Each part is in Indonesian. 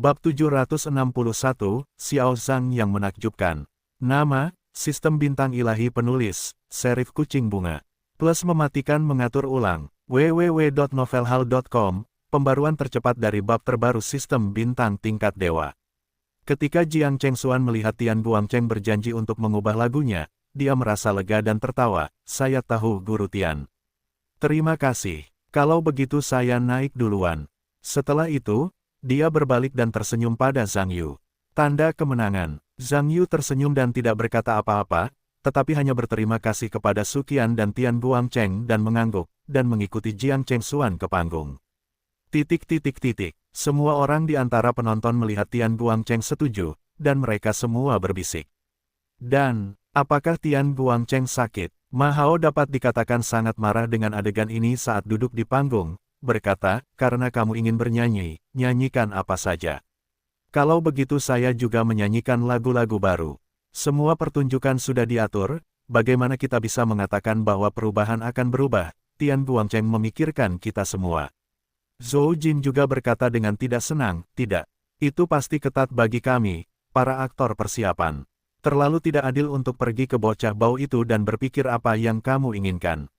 Bab 761, Xiao Zhang yang menakjubkan. Nama, Sistem Bintang Ilahi Penulis, Serif Kucing Bunga. Plus mematikan mengatur ulang. www.novelhal.com, pembaruan tercepat dari bab terbaru Sistem Bintang Tingkat Dewa. Ketika Jiang Chengxuan melihat Tian Guangcheng berjanji untuk mengubah lagunya, dia merasa lega dan tertawa. Saya tahu Guru Tian. Terima kasih. Kalau begitu saya naik duluan. Setelah itu, dia berbalik dan tersenyum pada Zhang Yu. Tanda kemenangan. Zhang Yu tersenyum dan tidak berkata apa-apa, tetapi hanya berterima kasih kepada Su Qian dan Tian Guangcheng dan mengangguk, dan mengikuti Jiang Chengxuan ke panggung. Semua orang di antara penonton melihat Tian Guangcheng setuju, dan mereka semua berbisik. Dan, apakah Tian Guangcheng sakit? Ma Hao dapat dikatakan sangat marah dengan adegan ini saat duduk di panggung, berkata, karena kamu ingin bernyanyi, nyanyikan apa saja. Kalau begitu saya juga menyanyikan lagu-lagu baru. Semua pertunjukan sudah diatur, bagaimana kita bisa mengatakan bahwa perubahan akan berubah? Tian Guangcheng memikirkan kita semua. Zhou Jin juga berkata dengan tidak senang, tidak. Itu pasti ketat bagi kami, para aktor persiapan. Terlalu tidak adil untuk pergi ke bocah bau itu dan berpikir apa yang kamu inginkan.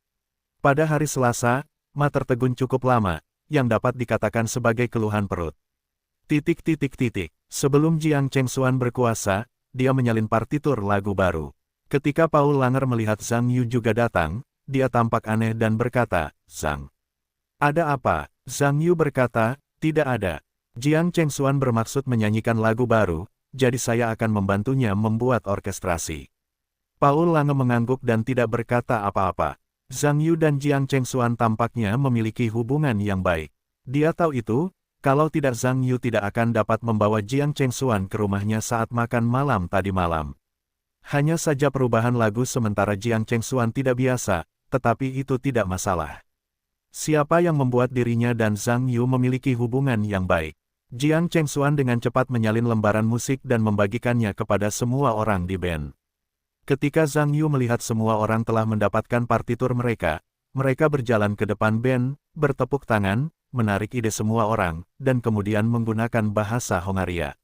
Pada hari Selasa, Ma tertegun cukup lama, yang dapat dikatakan sebagai keluhan perut. Sebelum Jiang Chengxuan berkuasa, dia menyalin partitur lagu baru. Ketika Paul Langer melihat Zhang Yu juga datang, dia tampak aneh dan berkata, Zhang. Ada apa? Zhang Yu berkata, tidak ada. Jiang Chengxuan bermaksud menyanyikan lagu baru, jadi saya akan membantunya membuat orkestrasi. Paul Langer mengangguk dan tidak berkata apa-apa. Zhang Yu dan Jiang Chengxuan tampaknya memiliki hubungan yang baik. Dia tahu itu, kalau tidak Zhang Yu tidak akan dapat membawa Jiang Chengxuan ke rumahnya saat makan malam tadi malam. Hanya saja perubahan lagu sementara Jiang Chengxuan tidak biasa, tetapi itu tidak masalah. Siapa yang membuat dirinya dan Zhang Yu memiliki hubungan yang baik? Jiang Chengxuan dengan cepat menyalin lembaran musik dan membagikannya kepada semua orang di band. Ketika Zhang Yu melihat semua orang telah mendapatkan partitur mereka berjalan ke depan band, bertepuk tangan, menarik ide semua orang, dan kemudian menggunakan bahasa Hongaria.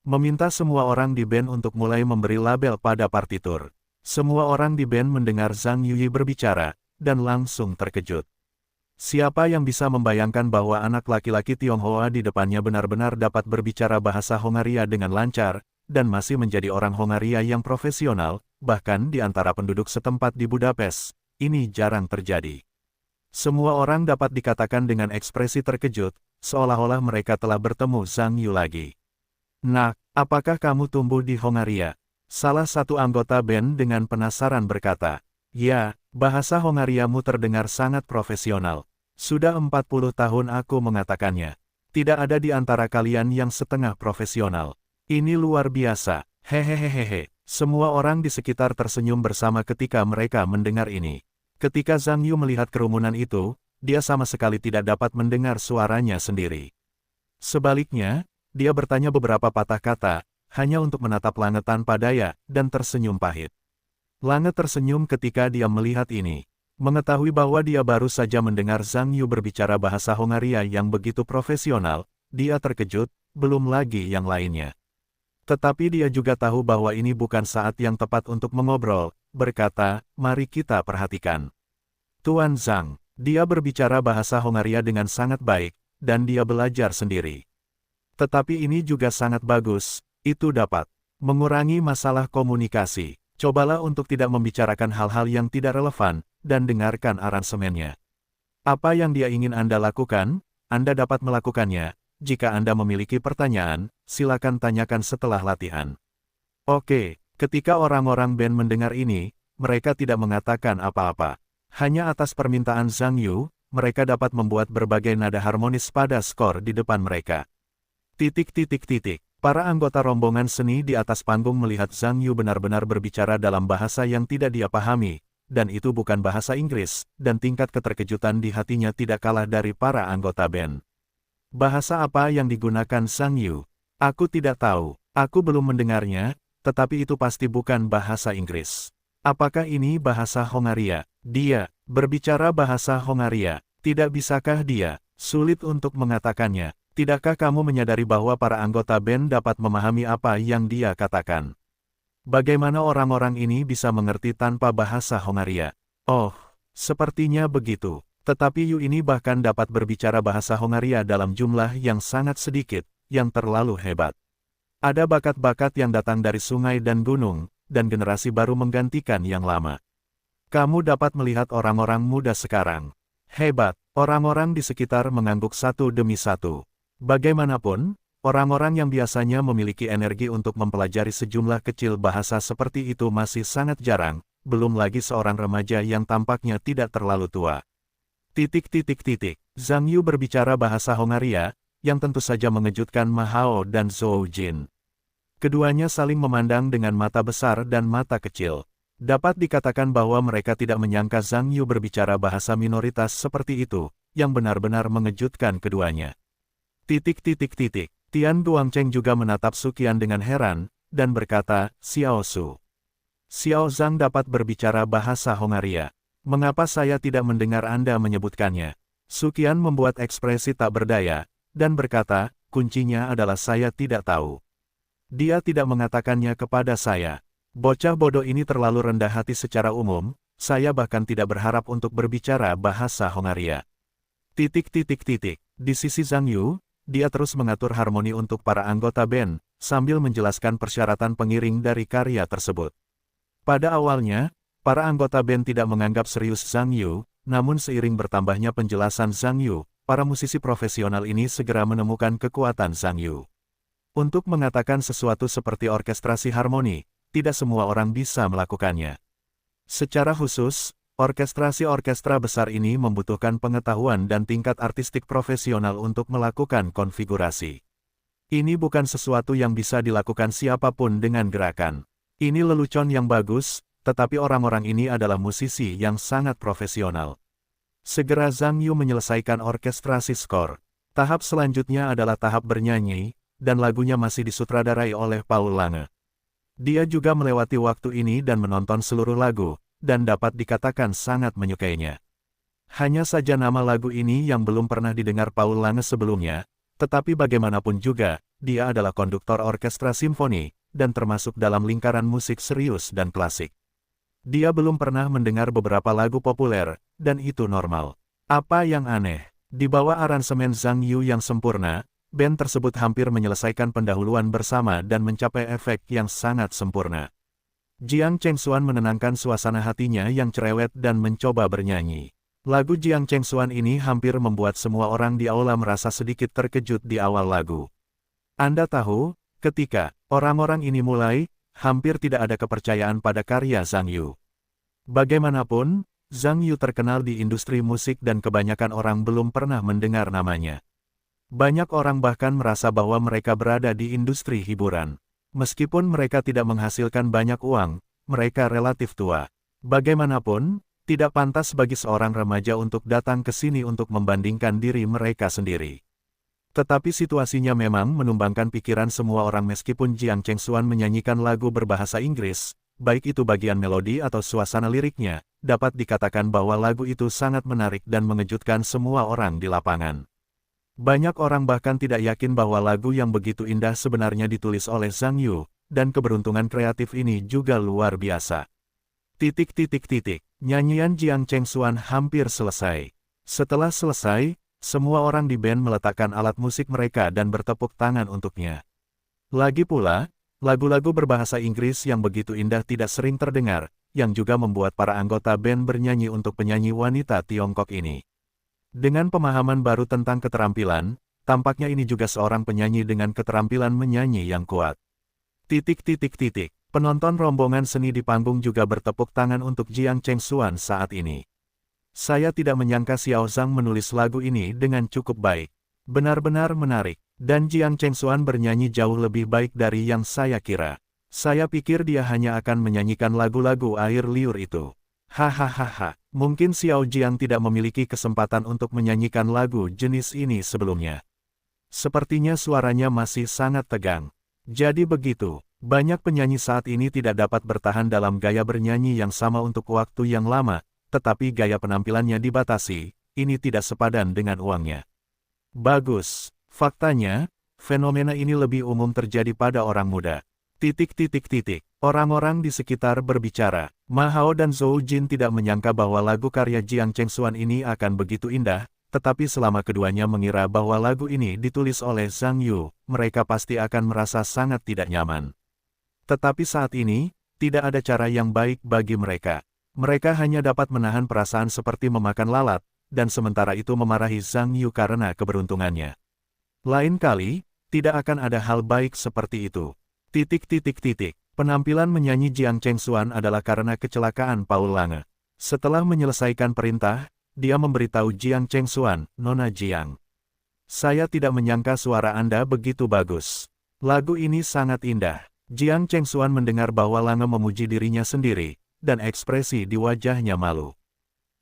Meminta semua orang di band untuk mulai memberi label pada partitur. Semua orang di band mendengar Zhang Yu berbicara, dan langsung terkejut. Siapa yang bisa membayangkan bahwa anak laki-laki Tionghoa di depannya benar-benar dapat berbicara bahasa Hongaria dengan lancar, dan masih menjadi orang Hongaria yang profesional, bahkan di antara penduduk setempat di Budapest, ini jarang terjadi. Semua orang dapat dikatakan dengan ekspresi terkejut, seolah-olah mereka telah bertemu Zhang Yu lagi. Nak, apakah kamu tumbuh di Hongaria? Salah satu anggota band dengan penasaran berkata, ya, bahasa Hongariamu terdengar sangat profesional. Sudah 40 tahun aku mengatakannya. Tidak ada di antara kalian yang setengah profesional. Ini luar biasa, hehehehe. Semua orang di sekitar tersenyum bersama ketika mereka mendengar ini. Ketika Zhang Yu melihat kerumunan itu, dia sama sekali tidak dapat mendengar suaranya sendiri. Sebaliknya, dia bertanya beberapa patah kata, hanya untuk menatap Lange tanpa daya, dan tersenyum pahit. Lange tersenyum ketika dia melihat ini. Mengetahui bahwa dia baru saja mendengar Zhang Yu berbicara bahasa Hongaria yang begitu profesional, dia terkejut, belum lagi yang lainnya. Tetapi dia juga tahu bahwa ini bukan saat yang tepat untuk mengobrol, berkata, mari kita perhatikan. Tuan Zhang, dia berbicara bahasa Hongaria dengan sangat baik, dan dia belajar sendiri. Tetapi ini juga sangat bagus, itu dapat mengurangi masalah komunikasi. Cobalah untuk tidak membicarakan hal-hal yang tidak relevan, dan dengarkan aransemennya. Apa yang dia ingin Anda lakukan, Anda dapat melakukannya. Jika Anda memiliki pertanyaan, silakan tanyakan setelah latihan. Oke, ketika orang-orang band mendengar ini, mereka tidak mengatakan apa-apa. Hanya atas permintaan Zhang Yu, mereka dapat membuat berbagai nada harmonis pada skor di depan mereka. Para anggota rombongan seni di atas panggung melihat Zhang Yu benar-benar berbicara dalam bahasa yang tidak dia pahami, dan itu bukan bahasa Inggris, dan tingkat keterkejutan di hatinya tidak kalah dari para anggota band. Bahasa apa yang digunakan Zhang Yu? Aku tidak tahu, aku belum mendengarnya, tetapi itu pasti bukan bahasa Inggris. Apakah ini bahasa Hongaria? Dia berbicara bahasa Hongaria. Tidak bisakah dia? Sulit untuk mengatakannya. Tidakkah kamu menyadari bahwa para anggota band dapat memahami apa yang dia katakan? Bagaimana orang-orang ini bisa mengerti tanpa bahasa Hongaria? Oh, sepertinya begitu. Tetapi Yu ini bahkan dapat berbicara bahasa Hongaria dalam jumlah yang sangat sedikit, yang terlalu hebat. Ada bakat-bakat yang datang dari sungai dan gunung, dan generasi baru menggantikan yang lama. Kamu dapat melihat orang-orang muda sekarang. Hebat, orang-orang di sekitar mengangguk satu demi satu. Bagaimanapun, orang-orang yang biasanya memiliki energi untuk mempelajari sejumlah kecil bahasa seperti itu masih sangat jarang, belum lagi seorang remaja yang tampaknya tidak terlalu tua. Zhang Yu berbicara bahasa Hongaria, yang tentu saja mengejutkan Ma Hao dan Zhou Jin. Keduanya saling memandang dengan mata besar dan mata kecil. Dapat dikatakan bahwa mereka tidak menyangka Zhang Yu berbicara bahasa minoritas seperti itu, yang benar-benar mengejutkan keduanya. Tian Duangcheng juga menatap Suqian dengan heran, dan berkata, Xiao Su. Xiao Zhang dapat berbicara bahasa Hongaria. Mengapa saya tidak mendengar Anda menyebutkannya? Suqian membuat ekspresi tak berdaya, dan berkata, kuncinya adalah saya tidak tahu. Dia tidak mengatakannya kepada saya. Bocah bodoh ini terlalu rendah hati secara umum, saya bahkan tidak berharap untuk berbicara bahasa Hongaria. Di sisi Zhang Yu, dia terus mengatur harmoni untuk para anggota band, sambil menjelaskan persyaratan pengiring dari karya tersebut. Pada awalnya, para anggota band tidak menganggap serius Zhang Yu, namun seiring bertambahnya penjelasan Zhang Yu, para musisi profesional ini segera menemukan kekuatan Zhang Yu. Untuk mengatakan sesuatu seperti orkestrasi harmoni, tidak semua orang bisa melakukannya. Secara khusus, orkestrasi orkestra besar ini membutuhkan pengetahuan dan tingkat artistik profesional untuk melakukan konfigurasi. Ini bukan sesuatu yang bisa dilakukan siapapun dengan gerakan. Ini lelucon yang bagus, tetapi orang-orang ini adalah musisi yang sangat profesional. Segera Zhang Yu menyelesaikan orkestrasi skor. Tahap selanjutnya adalah tahap bernyanyi, dan lagunya masih disutradarai oleh Paul Lange. Dia juga melewati waktu ini dan menonton seluruh lagu, dan dapat dikatakan sangat menyukainya. Hanya saja nama lagu ini yang belum pernah didengar Paul Lange sebelumnya, tetapi bagaimanapun juga, dia adalah konduktor orkestra simfoni, dan termasuk dalam lingkaran musik serius dan klasik. Dia belum pernah mendengar beberapa lagu populer, dan itu normal. Apa yang aneh? Di bawah aransemen Zhang Yu yang sempurna, band tersebut hampir menyelesaikan pendahuluan bersama dan mencapai efek yang sangat sempurna. Jiang Chengxuan menenangkan suasana hatinya yang cerewet dan mencoba bernyanyi. Lagu Jiang Chengxuan ini hampir membuat semua orang di aula merasa sedikit terkejut di awal lagu. Anda tahu, ketika orang-orang ini mulai, hampir tidak ada kepercayaan pada karya Zhang Yu. Bagaimanapun, Zhang Yu terkenal di industri musik dan kebanyakan orang belum pernah mendengar namanya. Banyak orang bahkan merasa bahwa mereka berada di industri hiburan. Meskipun mereka tidak menghasilkan banyak uang, mereka relatif tua. Bagaimanapun, tidak pantas bagi seorang remaja untuk datang ke sini untuk membandingkan diri mereka sendiri. Tetapi situasinya memang menumbangkan pikiran semua orang meskipun Jiang Chengxuan menyanyikan lagu berbahasa Inggris, baik itu bagian melodi atau suasana liriknya, dapat dikatakan bahwa lagu itu sangat menarik dan mengejutkan semua orang di lapangan. Banyak orang bahkan tidak yakin bahwa lagu yang begitu indah sebenarnya ditulis oleh Zhang Yu, dan keberuntungan kreatif ini juga luar biasa. Nyanyian Jiang Chengxuan hampir selesai. Setelah selesai, semua orang di band meletakkan alat musik mereka dan bertepuk tangan untuknya. Lagi pula, lagu-lagu berbahasa Inggris yang begitu indah tidak sering terdengar, yang juga membuat para anggota band bernyanyi untuk penyanyi wanita Tiongkok ini. Dengan pemahaman baru tentang keterampilan, tampaknya ini juga seorang penyanyi dengan keterampilan menyanyi yang kuat. Penonton rombongan seni di panggung juga bertepuk tangan untuk Jiang Chengxuan saat ini. Saya tidak menyangka Xiao Zhang menulis lagu ini dengan cukup baik. Benar-benar menarik, dan Jiang Chengxuan bernyanyi jauh lebih baik dari yang saya kira. Saya pikir dia hanya akan menyanyikan lagu-lagu air liur itu. Hahaha, mungkin Xiao Jiang tidak memiliki kesempatan untuk menyanyikan lagu jenis ini sebelumnya. Sepertinya suaranya masih sangat tegang. Jadi begitu, banyak penyanyi saat ini tidak dapat bertahan dalam gaya bernyanyi yang sama untuk waktu yang lama, tetapi gaya penampilannya dibatasi, ini tidak sepadan dengan uangnya. Bagus, Faktanya, fenomena ini lebih umum terjadi pada orang muda. Orang-orang di sekitar berbicara. Ma Hao dan Zhou Jin tidak menyangka bahwa lagu karya Jiang Chengxuan ini akan begitu indah, tetapi selama keduanya mengira bahwa lagu ini ditulis oleh Zhang Yu, mereka pasti akan merasa sangat tidak nyaman. Tetapi saat ini, tidak ada cara yang baik bagi mereka. Mereka hanya dapat menahan perasaan seperti memakan lalat, dan sementara itu memarahi Zhang Yu karena keberuntungannya. Lain kali, tidak akan ada hal baik seperti itu. Penampilan menyanyi Jiang Chengxuan adalah karena kecelakaan Paul Lange. Setelah menyelesaikan perintah, dia memberitahu Jiang Chengxuan, "Nona Jiang, saya tidak menyangka suara Anda begitu bagus. Lagu ini sangat indah." Jiang Chengxuan mendengar bahwa Lange memuji dirinya sendiri, dan ekspresi di wajahnya malu.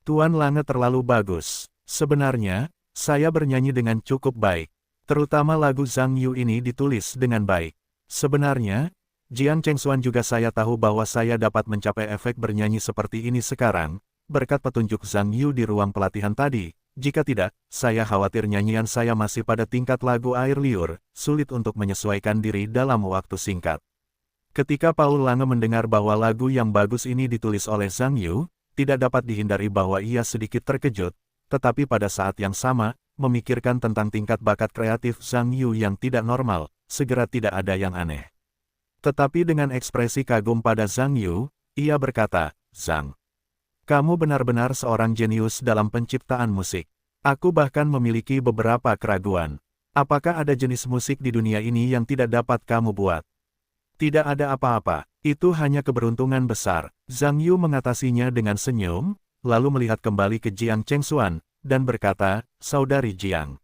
"Tuan Lange terlalu bagus. Sebenarnya, saya bernyanyi dengan cukup baik. Terutama lagu Zhang Yu ini ditulis dengan baik. Sebenarnya, Jiang Chengxuan juga saya tahu bahwa saya dapat mencapai efek bernyanyi seperti ini sekarang, berkat petunjuk Zhang Yu di ruang pelatihan tadi. Jika tidak, saya khawatir nyanyian saya masih pada tingkat lagu air liur, sulit untuk menyesuaikan diri dalam waktu singkat." Ketika Paul Lange mendengar bahwa lagu yang bagus ini ditulis oleh Zhang Yu, tidak dapat dihindari bahwa ia sedikit terkejut, tetapi pada saat yang sama, memikirkan tentang tingkat bakat kreatif Zhang Yu yang tidak normal, segera tidak ada yang aneh. Tetapi dengan ekspresi kagum pada Zhang Yu, ia berkata, "Zhang, kamu benar-benar seorang jenius dalam penciptaan musik. Aku bahkan memiliki beberapa keraguan. Apakah ada jenis musik di dunia ini yang tidak dapat kamu buat?" "Tidak ada apa-apa, itu hanya keberuntungan besar." Zhang Yu mengatasinya dengan senyum, lalu melihat kembali ke Jiang Chengxuan, dan berkata, "Saudari Jiang,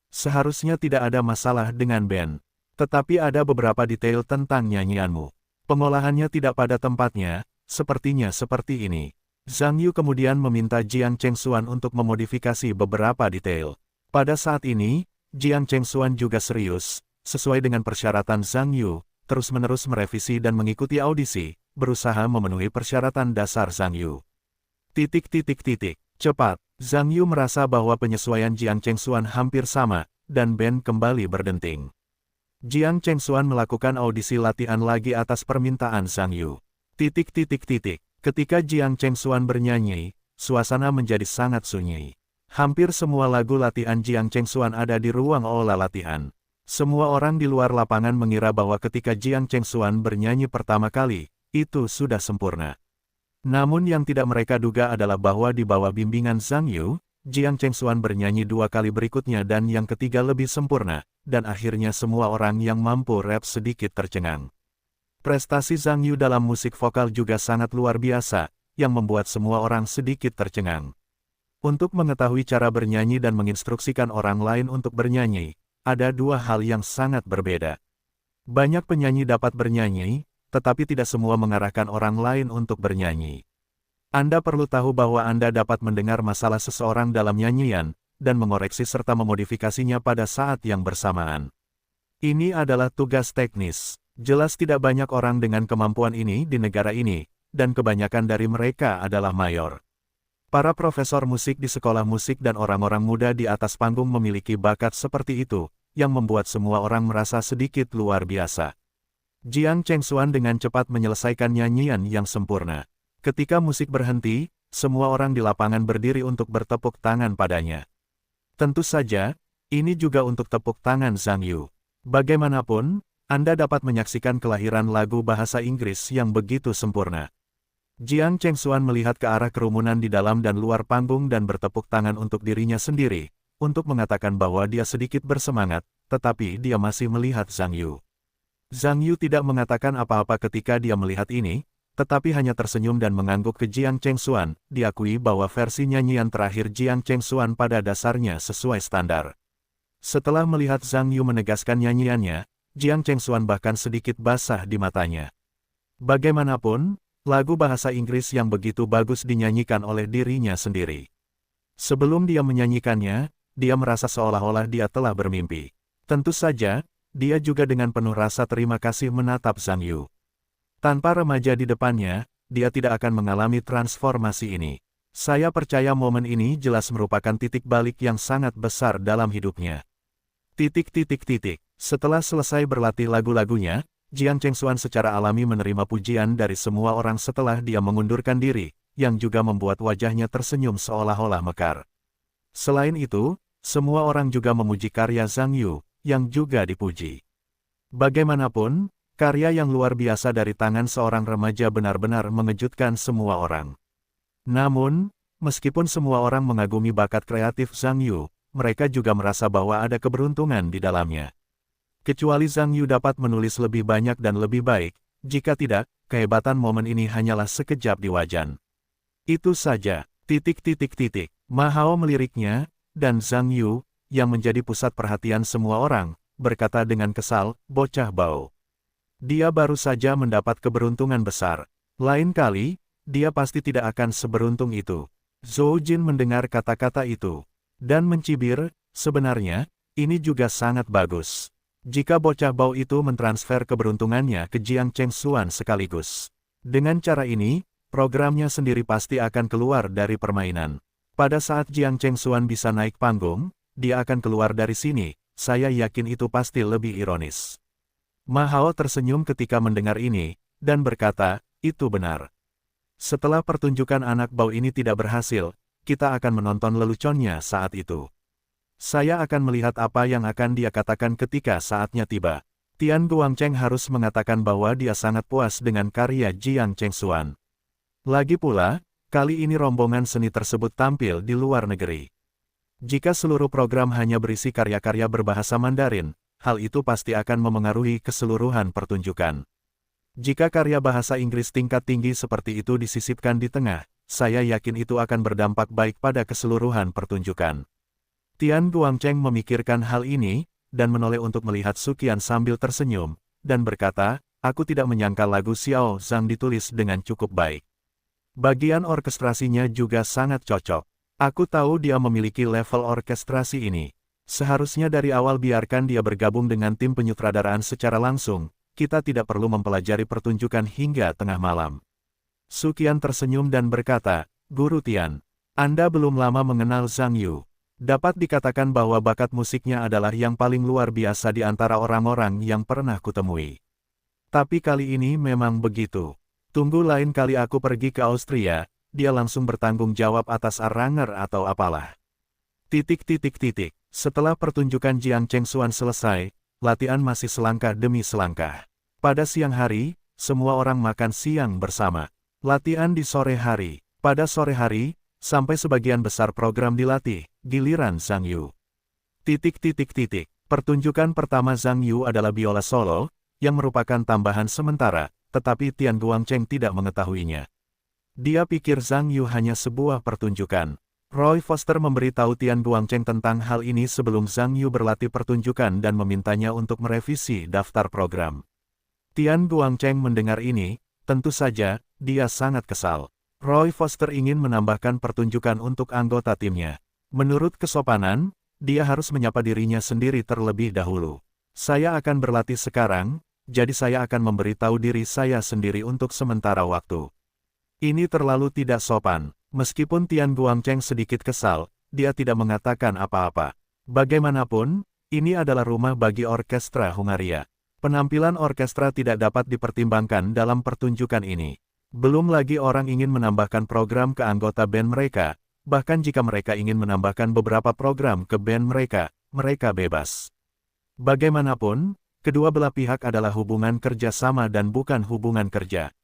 seharusnya tidak ada masalah dengan band. Tetapi ada beberapa detail tentang nyanyianmu. Pengolahannya tidak pada tempatnya, sepertinya seperti ini." Zhang Yu kemudian meminta Jiang Chengxuan untuk memodifikasi beberapa detail. Pada saat ini, Jiang Chengxuan juga serius, sesuai dengan persyaratan Zhang Yu, terus-menerus merevisi dan mengikuti audisi, berusaha memenuhi persyaratan dasar Zhang Yu. Cepat, Zhang Yu merasa bahwa penyesuaian Jiang Chengxuan hampir sama, dan band kembali berdenting. Jiang Chengxuan melakukan audisi latihan lagi atas permintaan Zhang Yu. Ketika Jiang Chengxuan bernyanyi, suasana menjadi sangat sunyi. Hampir semua lagu latihan Jiang Chengxuan ada di ruang aula latihan. Semua orang di luar lapangan mengira bahwa ketika Jiang Chengxuan bernyanyi pertama kali, itu sudah sempurna. Namun yang tidak mereka duga adalah bahwa di bawah bimbingan Zhang Yu, Jiang Chengxuan bernyanyi 2 kali berikutnya dan yang ketiga lebih sempurna, dan akhirnya semua orang yang mampu rap sedikit tercengang. Prestasi Zhang Yu dalam musik vokal juga sangat luar biasa, yang membuat semua orang sedikit tercengang. Untuk mengetahui cara bernyanyi dan menginstruksikan orang lain untuk bernyanyi, ada 2 hal yang sangat berbeda. Banyak penyanyi dapat bernyanyi, tetapi tidak semua mengarahkan orang lain untuk bernyanyi. Anda perlu tahu bahwa Anda dapat mendengar masalah seseorang dalam nyanyian, dan mengoreksi serta memodifikasinya pada saat yang bersamaan. Ini adalah tugas teknis. Jelas tidak banyak orang dengan kemampuan ini di negara ini, dan kebanyakan dari mereka adalah mayor. Para profesor musik di sekolah musik dan orang-orang muda di atas panggung memiliki bakat seperti itu, yang membuat semua orang merasa sedikit luar biasa. Jiang Chengxuan dengan cepat menyelesaikan nyanyian yang sempurna. Ketika musik berhenti, semua orang di lapangan berdiri untuk bertepuk tangan padanya. Tentu saja, ini juga untuk tepuk tangan Zhang Yu. Bagaimanapun, Anda dapat menyaksikan kelahiran lagu bahasa Inggris yang begitu sempurna. Jiang Chengxuan melihat ke arah kerumunan di dalam dan luar panggung dan bertepuk tangan untuk dirinya sendiri, untuk mengatakan bahwa dia sedikit bersemangat, tetapi dia masih melihat Zhang Yu. Zhang Yu tidak mengatakan apa-apa ketika dia melihat ini, tetapi hanya tersenyum dan mengangguk ke Jiang Chengxuan, diakui bahwa versi nyanyian terakhir Jiang Chengxuan pada dasarnya sesuai standar. Setelah melihat Zhang Yu menegaskan nyanyiannya, Jiang Chengxuan bahkan sedikit basah di matanya. Bagaimanapun, lagu bahasa Inggris yang begitu bagus dinyanyikan oleh dirinya sendiri. Sebelum dia menyanyikannya, dia merasa seolah-olah dia telah bermimpi. Tentu saja, dia juga dengan penuh rasa terima kasih menatap Zhang Yu. Tanpa remaja di depannya, dia tidak akan mengalami transformasi ini. Saya percaya momen ini jelas merupakan titik balik yang sangat besar dalam hidupnya. Setelah selesai berlatih lagu-lagunya, Jiang Chengxuan secara alami menerima pujian dari semua orang setelah dia mengundurkan diri, yang juga membuat wajahnya tersenyum seolah-olah mekar. Selain itu, semua orang juga memuji karya Zhang Yu, yang juga dipuji. Bagaimanapun, karya yang luar biasa dari tangan seorang remaja benar-benar mengejutkan semua orang. Namun, meskipun semua orang mengagumi bakat kreatif Zhang Yu, mereka juga merasa bahwa ada keberuntungan di dalamnya. Kecuali Zhang Yu dapat menulis lebih banyak dan lebih baik, jika tidak, kehebatan momen ini hanyalah sekejap di wajan. Itu saja, Ma Hao meliriknya, dan Zhang Yu, yang menjadi pusat perhatian semua orang, berkata dengan kesal, bocah bau. Dia baru saja mendapat keberuntungan besar. Lain kali, dia pasti tidak akan seberuntung itu. Zhou Jin mendengar kata-kata itu, dan mencibir, sebenarnya, ini juga sangat bagus. Jika bocah bau itu mentransfer keberuntungannya ke Jiang Chengxuan sekaligus. Dengan cara ini, programnya sendiri pasti akan keluar dari permainan. Pada saat Jiang Chengxuan bisa naik panggung, dia akan keluar dari sini, saya yakin itu pasti lebih ironis. Ma Hao tersenyum ketika mendengar ini, dan berkata, itu benar. Setelah pertunjukan anak bau ini tidak berhasil, kita akan menonton leluconnya saat itu. Saya akan melihat apa yang akan dia katakan ketika saatnya tiba. Tian Guangcheng harus mengatakan bahwa dia sangat puas dengan karya Jiang Chengxuan. Lagi pula, kali ini rombongan seni tersebut tampil di luar negeri. Jika seluruh program hanya berisi karya-karya berbahasa Mandarin, hal itu pasti akan memengaruhi keseluruhan pertunjukan. Jika karya bahasa Inggris tingkat tinggi seperti itu disisipkan di tengah, saya yakin itu akan berdampak baik pada keseluruhan pertunjukan. Tian Guangcheng memikirkan hal ini, dan menoleh untuk melihat Suqian sambil tersenyum, dan berkata, aku tidak menyangka lagu Xiao Zhang ditulis dengan cukup baik. Bagian orkestrasinya juga sangat cocok. Aku tahu dia memiliki level orkestrasi ini. Seharusnya dari awal biarkan dia bergabung dengan tim penyutradaraan secara langsung, kita tidak perlu mempelajari pertunjukan hingga tengah malam. Suqian tersenyum dan berkata, Guru Tian, Anda belum lama mengenal Zhang Yu. Dapat dikatakan bahwa bakat musiknya adalah yang paling luar biasa di antara orang-orang yang pernah kutemui. Tapi kali ini memang begitu. Tunggu lain kali aku pergi ke Austria, dia langsung bertanggung jawab atas Aranger atau apalah. Setelah pertunjukan Jiang Chengxuan selesai, latihan masih selangkah demi selangkah. Pada siang hari, semua orang makan siang bersama. Latihan di sore hari. Pada sore hari, sampai sebagian besar program dilatih, giliran Zhang Yu. Pertunjukan pertama Zhang Yu adalah biola solo, yang merupakan tambahan sementara, tetapi Tian Guangcheng tidak mengetahuinya. Dia pikir Zhang Yu hanya sebuah pertunjukan. Roy Foster memberitahu Tian Guangcheng tentang hal ini sebelum Zhang Yu berlatih pertunjukan dan memintanya untuk merevisi daftar program. Tian Guangcheng mendengar ini, tentu saja, dia sangat kesal. Roy Foster ingin menambahkan pertunjukan untuk anggota timnya. Menurut kesopanan, dia harus menyapa dirinya sendiri terlebih dahulu. Saya akan berlatih sekarang, jadi saya akan memberitahu diri saya sendiri untuk sementara waktu. Ini terlalu tidak sopan. Meskipun Tian Guangcheng sedikit kesal, dia tidak mengatakan apa-apa. Bagaimanapun, ini adalah rumah bagi orkestra Hungaria. Penampilan orkestra tidak dapat dipertimbangkan dalam pertunjukan ini. Belum lagi orang ingin menambahkan program ke anggota band mereka, bahkan jika mereka ingin menambahkan beberapa program ke band mereka, mereka bebas. Bagaimanapun, kedua belah pihak adalah hubungan kerja sama dan bukan hubungan kerja.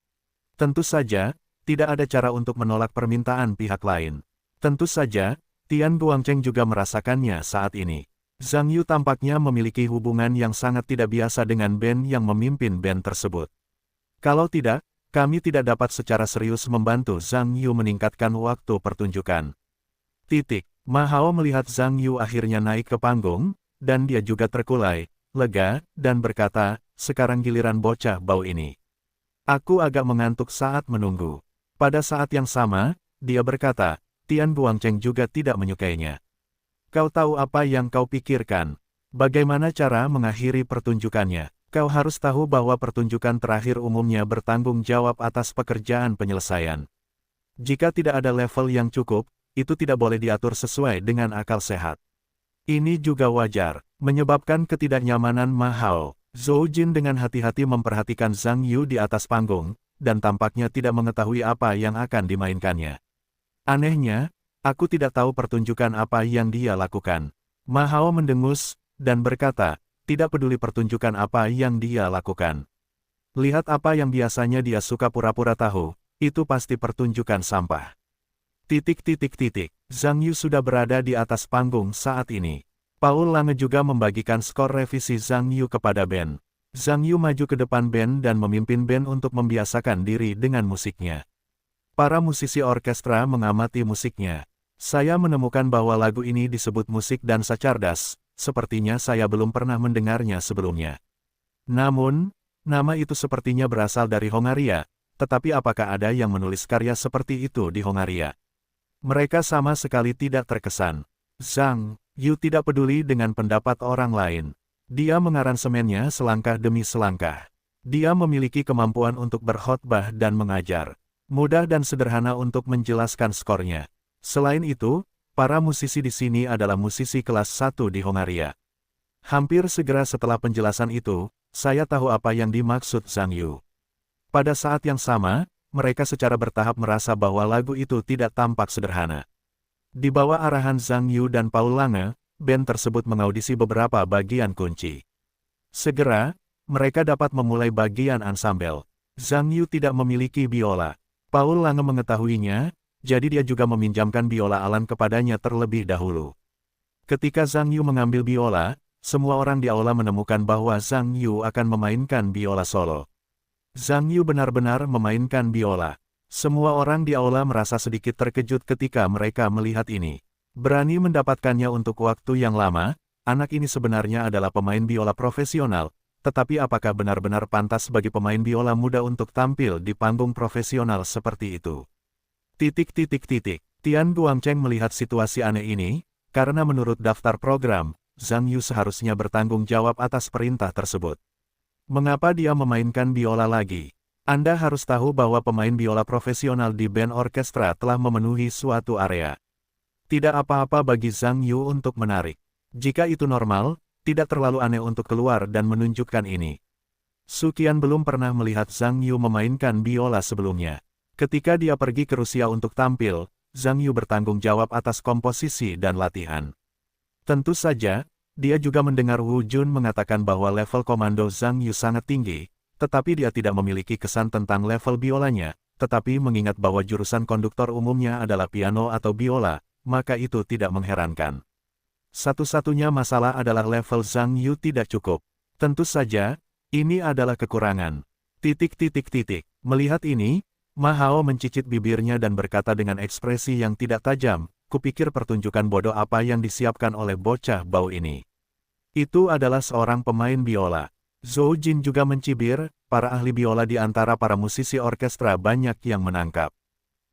Tentu saja, tidak ada cara untuk menolak permintaan pihak lain. Tentu saja, Tian Guangcheng juga merasakannya saat ini. Zhang Yu tampaknya memiliki hubungan yang sangat tidak biasa dengan band yang memimpin band tersebut. Kalau tidak, kami tidak dapat secara serius membantu Zhang Yu meningkatkan waktu pertunjukan. Ma Hao melihat Zhang Yu akhirnya naik ke panggung, dan dia juga terkulai, lega, dan berkata, sekarang giliran bocah bau ini. Aku agak mengantuk saat menunggu. Pada saat yang sama, dia berkata, Tian Guangcheng juga tidak menyukainya. Kau tahu apa yang kau pikirkan? Bagaimana cara mengakhiri pertunjukannya? Kau harus tahu bahwa pertunjukan terakhir umumnya bertanggung jawab atas pekerjaan penyelesaian. Jika tidak ada level yang cukup, itu tidak boleh diatur sesuai dengan akal sehat. Ini juga wajar. Menyebabkan ketidaknyamanan Ma Hao, Zhou Jin dengan hati-hati memperhatikan Zhang Yu di atas panggung, dan tampaknya tidak mengetahui apa yang akan dimainkannya. Anehnya, aku tidak tahu pertunjukan apa yang dia lakukan. Ma Hao mendengus, dan berkata, tidak peduli pertunjukan apa yang dia lakukan. Lihat apa yang biasanya dia suka pura-pura tahu, itu pasti pertunjukan sampah. Zhang Yu sudah berada di atas panggung saat ini. Paul Lange juga membagikan skor revisi Zhang Yu kepada band. Zhang Yu maju ke depan band dan memimpin band untuk membiasakan diri dengan musiknya. Para musisi orkestra mengamati musiknya. Saya menemukan bahwa lagu ini disebut musik dansa cerdas, sepertinya saya belum pernah mendengarnya sebelumnya. Namun, nama itu sepertinya berasal dari Hongaria, tetapi apakah ada yang menulis karya seperti itu di Hongaria? Mereka sama sekali tidak terkesan. Zhang Yu tidak peduli dengan pendapat orang lain. Dia mengaransemennya selangkah demi selangkah. Dia memiliki kemampuan untuk berkhotbah dan mengajar. Mudah dan sederhana untuk menjelaskan skornya. Selain itu, para musisi di sini adalah musisi kelas 1 di Hongaria. Hampir segera setelah penjelasan itu, saya tahu apa yang dimaksud Zhang Yu. Pada saat yang sama, mereka secara bertahap merasa bahwa lagu itu tidak tampak sederhana. Di bawah arahan Zhang Yu dan Paul Lange, band tersebut mengaudisi beberapa bagian kunci. Segera, mereka dapat memulai bagian ansambel. Zhang Yu tidak memiliki biola. Paul Lange mengetahuinya, jadi dia juga meminjamkan biola Alan kepadanya terlebih dahulu. Ketika Zhang Yu mengambil biola, semua orang di aula menemukan bahwa Zhang Yu akan memainkan biola solo. Zhang Yu benar-benar memainkan biola. Semua orang di aula merasa sedikit terkejut ketika mereka melihat ini. Berani mendapatkannya untuk waktu yang lama, anak ini sebenarnya adalah pemain biola profesional, tetapi apakah benar-benar pantas bagi pemain biola muda untuk tampil di panggung profesional seperti itu? Tian Guangcheng melihat situasi aneh ini, karena menurut daftar program, Zhang Yu seharusnya bertanggung jawab atas perintah tersebut. Mengapa dia memainkan biola lagi? Anda harus tahu bahwa pemain biola profesional di band orkestra telah memenuhi suatu area. Tidak apa-apa bagi Zhang Yu untuk menarik. Jika itu normal, tidak terlalu aneh untuk keluar dan menunjukkan ini. Su Qian belum pernah melihat Zhang Yu memainkan biola sebelumnya. Ketika dia pergi ke Rusia untuk tampil, Zhang Yu bertanggung jawab atas komposisi dan latihan. Tentu saja, dia juga mendengar Wu Jun mengatakan bahwa level komando Zhang Yu sangat tinggi, tetapi dia tidak memiliki kesan tentang level biolanya, tetapi mengingat bahwa jurusan konduktor umumnya adalah piano atau biola, maka itu tidak mengherankan. Satu-satunya masalah adalah level Zhang Yu tidak cukup. Tentu saja, ini adalah kekurangan. Melihat ini, Ma Hao mencicit bibirnya dan berkata dengan ekspresi yang tidak tajam, kupikir pertunjukan bodoh apa yang disiapkan oleh bocah bau ini. Itu adalah seorang pemain biola. Zhou Jin juga mencibir, para ahli biola di antara para musisi orkestra banyak yang menangkap.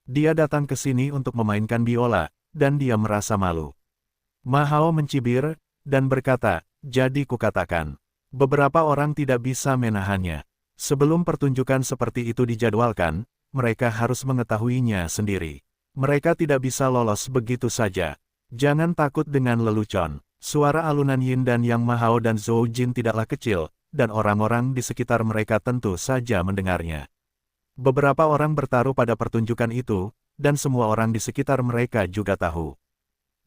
Dia datang ke sini untuk memainkan biola, dan dia merasa malu. Ma Hao mencibir, dan berkata, jadi kukatakan, beberapa orang tidak bisa menahannya. Sebelum pertunjukan seperti itu dijadwalkan, mereka harus mengetahuinya sendiri. Mereka tidak bisa lolos begitu saja. Jangan takut dengan lelucon. Suara alunan Yin dan Yang Ma Hao dan Zhou Jin tidaklah kecil, dan orang-orang di sekitar mereka tentu saja mendengarnya. Beberapa orang bertaruh pada pertunjukan itu, dan semua orang di sekitar mereka juga tahu.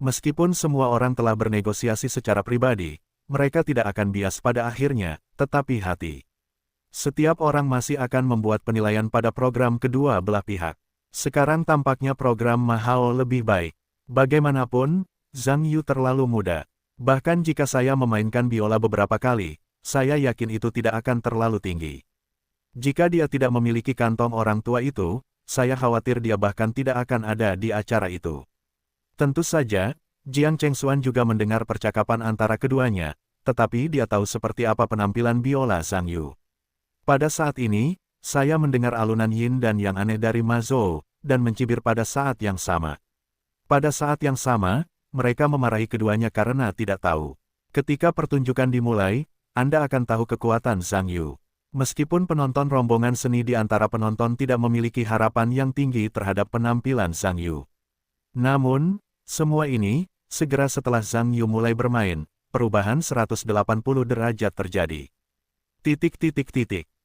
Meskipun semua orang telah bernegosiasi secara pribadi, mereka tidak akan bias pada akhirnya, tetapi hati. Setiap orang masih akan membuat penilaian pada program kedua belah pihak. Sekarang tampaknya program Ma Hao lebih baik. Bagaimanapun, Zhang Yu terlalu muda. Bahkan jika saya memainkan biola beberapa kali, saya yakin itu tidak akan terlalu tinggi. Jika dia tidak memiliki kantong orang tua itu, saya khawatir dia bahkan tidak akan ada di acara itu. Tentu saja, Jiang Chengxuan juga mendengar percakapan antara keduanya, tetapi dia tahu seperti apa penampilan biola Zhang Yu. Pada saat ini, saya mendengar alunan Yin dan Yang aneh dari Ma Zhou, dan mencibir pada saat yang sama. Pada saat yang sama, mereka memarahi keduanya karena tidak tahu. Ketika pertunjukan dimulai, Anda akan tahu kekuatan Zhang Yu. Meskipun penonton rombongan seni di antara penonton tidak memiliki harapan yang tinggi terhadap penampilan Zhang Yu. Namun, semua ini, segera setelah Zhang Yu mulai bermain, perubahan 180 derajat terjadi.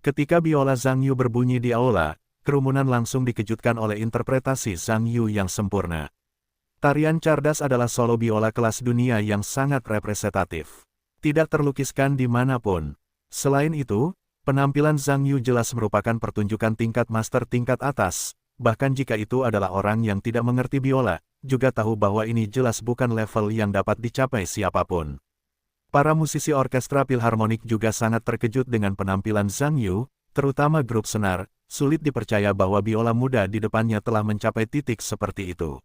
Ketika biola Zhang Yu berbunyi di aula, kerumunan langsung dikejutkan oleh interpretasi Zhang Yu yang sempurna. Tarian cerdas adalah solo biola kelas dunia yang sangat representatif. Tidak terlukiskan dimanapun. Selain itu, penampilan Zhang Yu jelas merupakan pertunjukan tingkat master tingkat atas, bahkan jika itu adalah orang yang tidak mengerti biola, juga tahu bahwa ini jelas bukan level yang dapat dicapai siapapun. Para musisi orkestra filharmonik juga sangat terkejut dengan penampilan Zhang Yu, terutama grup senar, sulit dipercaya bahwa biola muda di depannya telah mencapai titik seperti itu.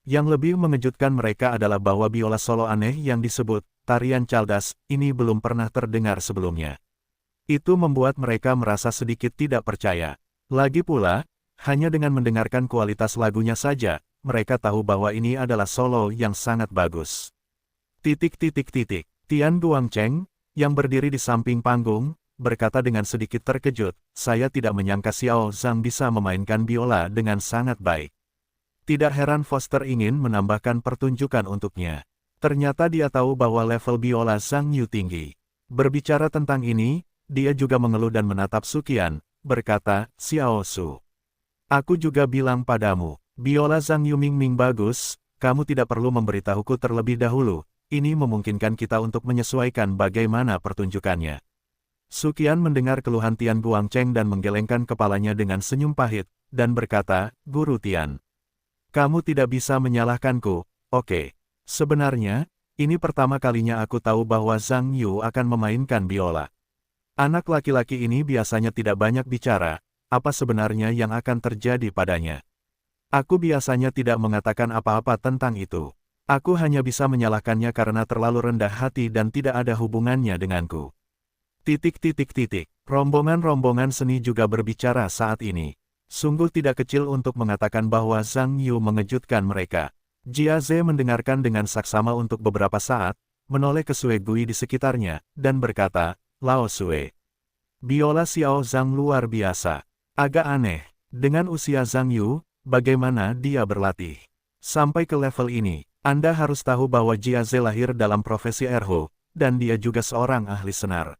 Yang lebih mengejutkan mereka adalah bahwa biola solo aneh yang disebut tarian cerdas ini belum pernah terdengar sebelumnya. Itu membuat mereka merasa sedikit tidak percaya. Lagi pula, hanya dengan mendengarkan kualitas lagunya saja, mereka tahu bahwa ini adalah solo yang sangat bagus. Tian Guangcheng, yang berdiri di samping panggung, berkata dengan sedikit terkejut, "Saya tidak menyangka Xiao Zhang bisa memainkan biola dengan sangat baik." Tidak heran Foster ingin menambahkan pertunjukan untuknya. Ternyata dia tahu bahwa level biola Zhang Yu tinggi. Berbicara tentang ini, dia juga mengeluh dan menatap Suqian, berkata, "Xiao Su, aku juga bilang padamu, biola Zhang Yu Ming bagus, kamu tidak perlu memberitahuku terlebih dahulu, ini memungkinkan kita untuk menyesuaikan bagaimana pertunjukannya." Suqian mendengar keluhan Tian Guangcheng dan menggelengkan kepalanya dengan senyum pahit, dan berkata, "Guru Tian, kamu tidak bisa menyalahkanku, oke. Sebenarnya, ini pertama kalinya aku tahu bahwa Zhang Yu akan memainkan biola. Anak laki-laki ini biasanya tidak banyak bicara, apa sebenarnya yang akan terjadi padanya? Aku biasanya tidak mengatakan apa-apa tentang itu. Aku hanya bisa menyalahkannya karena terlalu rendah hati dan tidak ada hubungannya denganku." Rombongan-rombongan seni juga berbicara saat ini. Sungguh tidak kecil untuk mengatakan bahwa Zhang Yu mengejutkan mereka. Jia Ze mendengarkan dengan saksama untuk beberapa saat, menoleh ke Sue Gui di sekitarnya, dan berkata, "Lao Sue, biola Xiao Zhang luar biasa. Agak aneh, dengan usia Zhang Yu, bagaimana dia berlatih sampai ke level ini? Anda harus tahu bahwa Jia Ze lahir dalam profesi erhu, dan dia juga seorang ahli senar.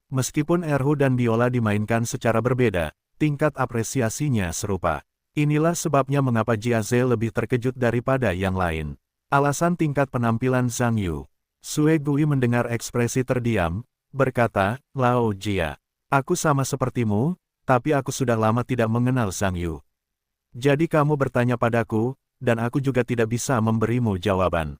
Meskipun erhu dan biola dimainkan secara berbeda, tingkat apresiasinya serupa. Inilah sebabnya mengapa Jia Ze lebih terkejut daripada yang lain. Alasan tingkat penampilan Zhang Yu." Sue Gui mendengar ekspresi terdiam, berkata, "Lao Jia, aku sama sepertimu, tapi aku sudah lama tidak mengenal Zhang Yu. Jadi kamu bertanya padaku, dan aku juga tidak bisa memberimu jawaban.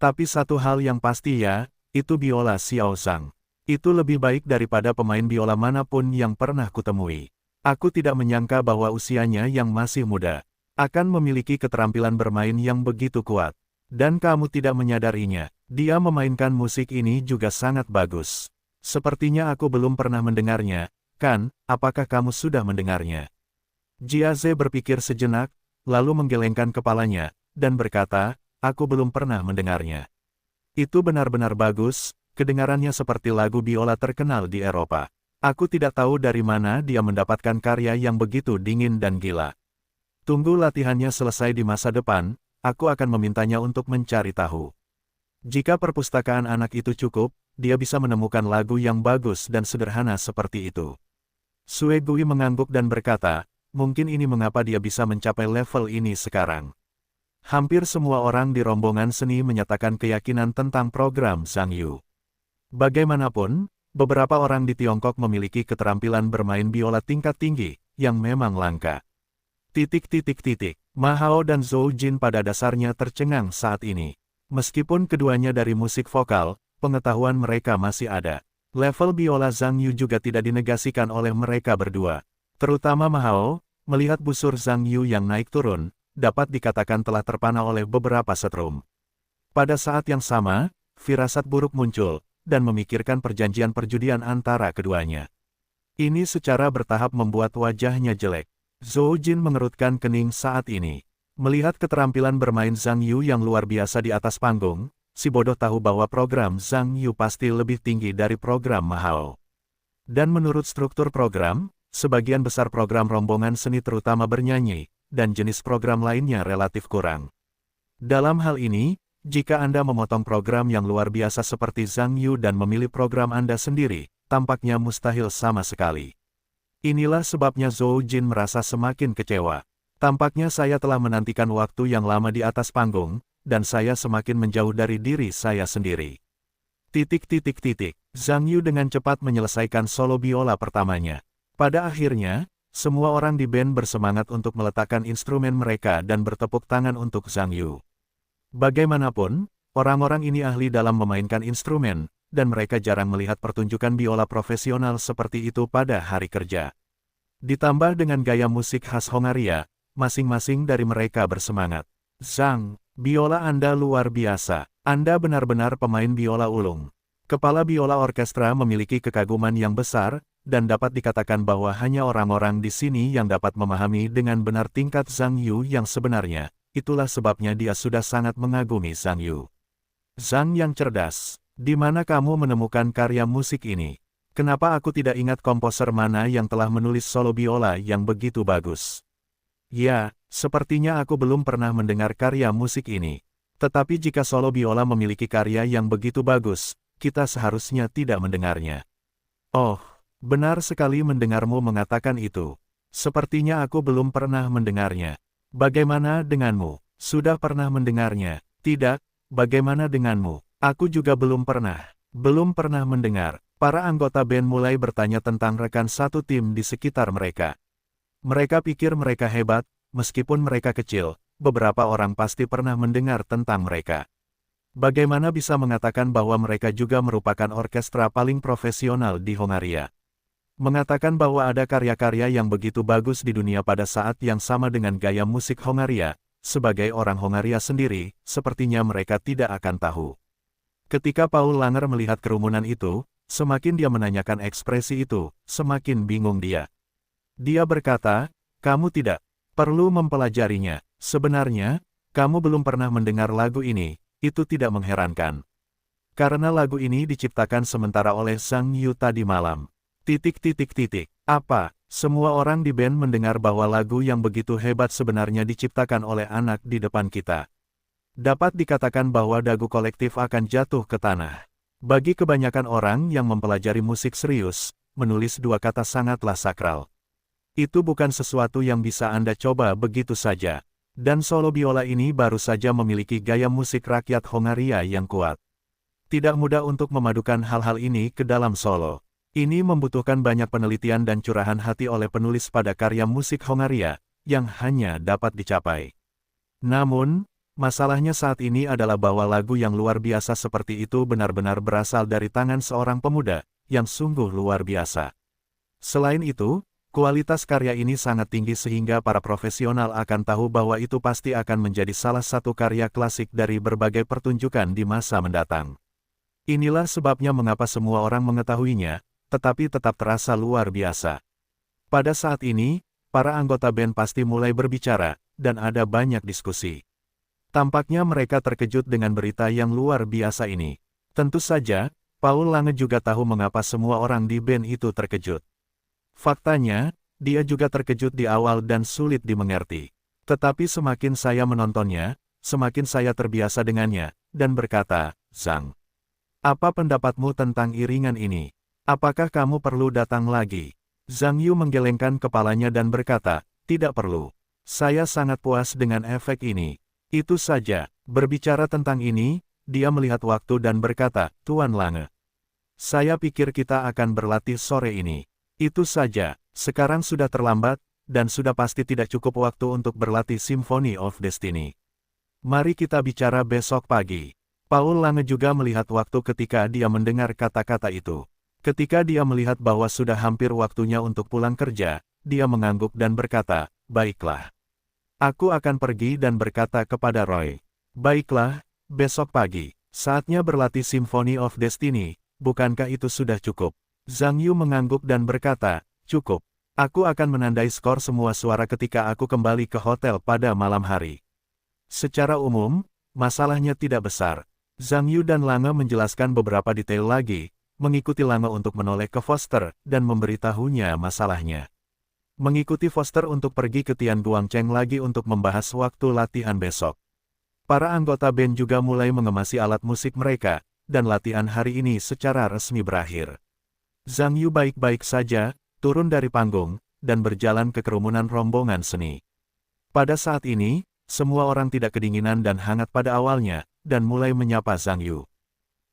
Tapi satu hal yang pasti ya, itu biola Xiao Zhang. Itu lebih baik daripada pemain biola manapun yang pernah kutemui. Aku tidak menyangka bahwa usianya yang masih muda akan memiliki keterampilan bermain yang begitu kuat. Dan kamu tidak menyadarinya, dia memainkan musik ini juga sangat bagus. Sepertinya aku belum pernah mendengarnya, kan? Apakah kamu sudah mendengarnya?" Jia Ze berpikir sejenak, lalu menggelengkan kepalanya, dan berkata, "Aku belum pernah mendengarnya." "Itu benar-benar bagus, kedengarannya seperti lagu biola terkenal di Eropa. Aku tidak tahu dari mana dia mendapatkan karya yang begitu dingin dan gila. Tunggu latihannya selesai di masa depan, aku akan memintanya untuk mencari tahu. Jika perpustakaan anak itu cukup, dia bisa menemukan lagu yang bagus dan sederhana seperti itu." Sue Gui mengangguk dan berkata, "Mungkin ini mengapa dia bisa mencapai level ini sekarang." Hampir semua orang di rombongan seni menyatakan keyakinan tentang program Zhang Yu. Bagaimanapun, beberapa orang di Tiongkok memiliki keterampilan bermain biola tingkat tinggi, yang memang langka. Ma Hao dan Zhou Jin pada dasarnya tercengang saat ini. Meskipun keduanya dari musik vokal, pengetahuan mereka masih ada. Level biola Zhang Yu juga tidak dinegasikan oleh mereka berdua. Terutama Ma Hao, melihat busur Zhang Yu yang naik turun, dapat dikatakan telah terpana oleh beberapa setrum. Pada saat yang sama, firasat buruk muncul, dan memikirkan perjanjian perjudian antara keduanya. Ini secara bertahap membuat wajahnya jelek. Zhou Jin mengerutkan kening saat ini. Melihat keterampilan bermain Zhang Yu yang luar biasa di atas panggung, si bodoh tahu bahwa program Zhang Yu pasti lebih tinggi dari program Ma Hao. Dan menurut struktur program, sebagian besar program rombongan seni terutama bernyanyi, dan jenis program lainnya relatif kurang. Dalam hal ini, Jika Anda memotong program yang luar biasa seperti Zhang Yu dan memilih program Anda sendiri, tampaknya mustahil sama sekali. Inilah sebabnya Zhou Jin merasa semakin kecewa. Tampaknya saya telah menantikan waktu yang lama di atas panggung, dan saya semakin menjauh dari diri saya sendiri. Zhang Yu dengan cepat menyelesaikan solo biola pertamanya. Pada akhirnya, semua orang di band bersemangat untuk meletakkan instrumen mereka dan bertepuk tangan untuk Zhang Yu. Bagaimanapun, orang-orang ini ahli dalam memainkan instrumen, dan mereka jarang melihat pertunjukan biola profesional seperti itu pada hari kerja. Ditambah dengan gaya musik khas Hongaria, masing-masing dari mereka bersemangat. Zhang, biola Anda luar biasa. Anda benar-benar pemain biola ulung. Kepala biola orkestra memiliki kekaguman yang besar, dan dapat dikatakan bahwa hanya orang-orang di sini yang dapat memahami dengan benar tingkat Zhang Yu yang sebenarnya. Itulah sebabnya dia sudah sangat mengagumi Zhang Yu. Zhang yang cerdas, di mana kamu menemukan karya musik ini? Kenapa aku tidak ingat komposer mana yang telah menulis solo biola yang begitu bagus? Ya, sepertinya aku belum pernah mendengar karya musik ini. Tetapi jika solo biola memiliki karya yang begitu bagus, kita seharusnya tidak mendengarnya. Oh, benar sekali mendengarmu mengatakan itu. Sepertinya aku belum pernah mendengarnya. Bagaimana denganmu? Sudah pernah mendengarnya? Tidak, bagaimana denganmu? Aku juga belum pernah mendengar. Para anggota band mulai bertanya tentang rekan satu tim di sekitar mereka. Mereka pikir mereka hebat, meskipun mereka kecil. Beberapa orang pasti pernah mendengar tentang mereka. Bagaimana bisa mengatakan bahwa mereka juga merupakan orkestra paling profesional di Hongaria? Mengatakan bahwa ada karya-karya yang begitu bagus di dunia pada saat yang sama dengan gaya musik Hongaria, sebagai orang Hongaria sendiri, sepertinya mereka tidak akan tahu. Ketika Paul Langer melihat kerumunan itu, semakin dia menanyakan ekspresi itu, semakin bingung dia. Dia berkata, kamu tidak perlu mempelajarinya. Sebenarnya, kamu belum pernah mendengar lagu ini, itu tidak mengherankan. Karena lagu ini diciptakan sementara oleh Zhang Yu tadi malam. Apa? Semua orang di band mendengar bahwa lagu yang begitu hebat sebenarnya diciptakan oleh anak di depan kita. Dapat dikatakan bahwa dagu kolektif akan jatuh ke tanah. Bagi kebanyakan orang yang mempelajari musik serius, menulis dua kata sangatlah sakral. Itu bukan sesuatu yang bisa Anda coba begitu saja. Dan solo biola ini baru saja memiliki gaya musik rakyat Hongaria yang kuat. Tidak mudah untuk memadukan hal-hal ini ke dalam solo. Ini membutuhkan banyak penelitian dan curahan hati oleh penulis pada karya musik Hongaria, yang hanya dapat dicapai. Namun, masalahnya saat ini adalah bahwa lagu yang luar biasa seperti itu benar-benar berasal dari tangan seorang pemuda, yang sungguh luar biasa. Selain itu, kualitas karya ini sangat tinggi sehingga para profesional akan tahu bahwa itu pasti akan menjadi salah satu karya klasik dari berbagai pertunjukan di masa mendatang. Inilah sebabnya mengapa semua orang mengetahuinya, tetapi tetap terasa luar biasa. Pada saat ini, para anggota band pasti mulai berbicara, dan ada banyak diskusi. Tampaknya mereka terkejut dengan berita yang luar biasa ini. Tentu saja, Paul Lange juga tahu mengapa semua orang di band itu terkejut. Faktanya, dia juga terkejut di awal dan sulit dimengerti. Tetapi semakin saya menontonnya, semakin saya terbiasa dengannya, dan berkata, Zhang, apa pendapatmu tentang iringan ini? Apakah kamu perlu datang lagi? Zhang Yu menggelengkan kepalanya dan berkata, tidak perlu. Saya sangat puas dengan efek ini. Itu saja. Berbicara tentang ini, dia melihat waktu dan berkata, Tuan Lange, saya pikir kita akan berlatih sore ini. Itu saja, sekarang sudah terlambat, dan sudah pasti tidak cukup waktu untuk berlatih Symphony of Destiny. Mari kita bicara besok pagi. Paul Lange juga melihat waktu ketika dia mendengar kata-kata itu. Ketika dia melihat bahwa sudah hampir waktunya untuk pulang kerja, dia mengangguk dan berkata, baiklah. Aku akan pergi dan berkata kepada Roy. Baiklah, besok pagi, saatnya berlatih Symphony of Destiny, bukankah itu sudah cukup? Zhang Yu mengangguk dan berkata, cukup. Aku akan menandai skor semua suara ketika aku kembali ke hotel pada malam hari. Secara umum, masalahnya tidak besar. Zhang Yu dan Lange menjelaskan beberapa detail lagi, mengikuti Lange untuk menoleh ke Foster dan memberitahunya masalahnya. Mengikuti Foster untuk pergi ke Tian Guangcheng lagi untuk membahas waktu latihan besok. Para anggota band juga mulai mengemasi alat musik mereka, dan latihan hari ini secara resmi berakhir. Zhang Yu baik-baik saja, turun dari panggung, dan berjalan ke kerumunan rombongan seni. Pada saat ini, semua orang tidak kedinginan dan hangat pada awalnya, dan mulai menyapa Zhang Yu.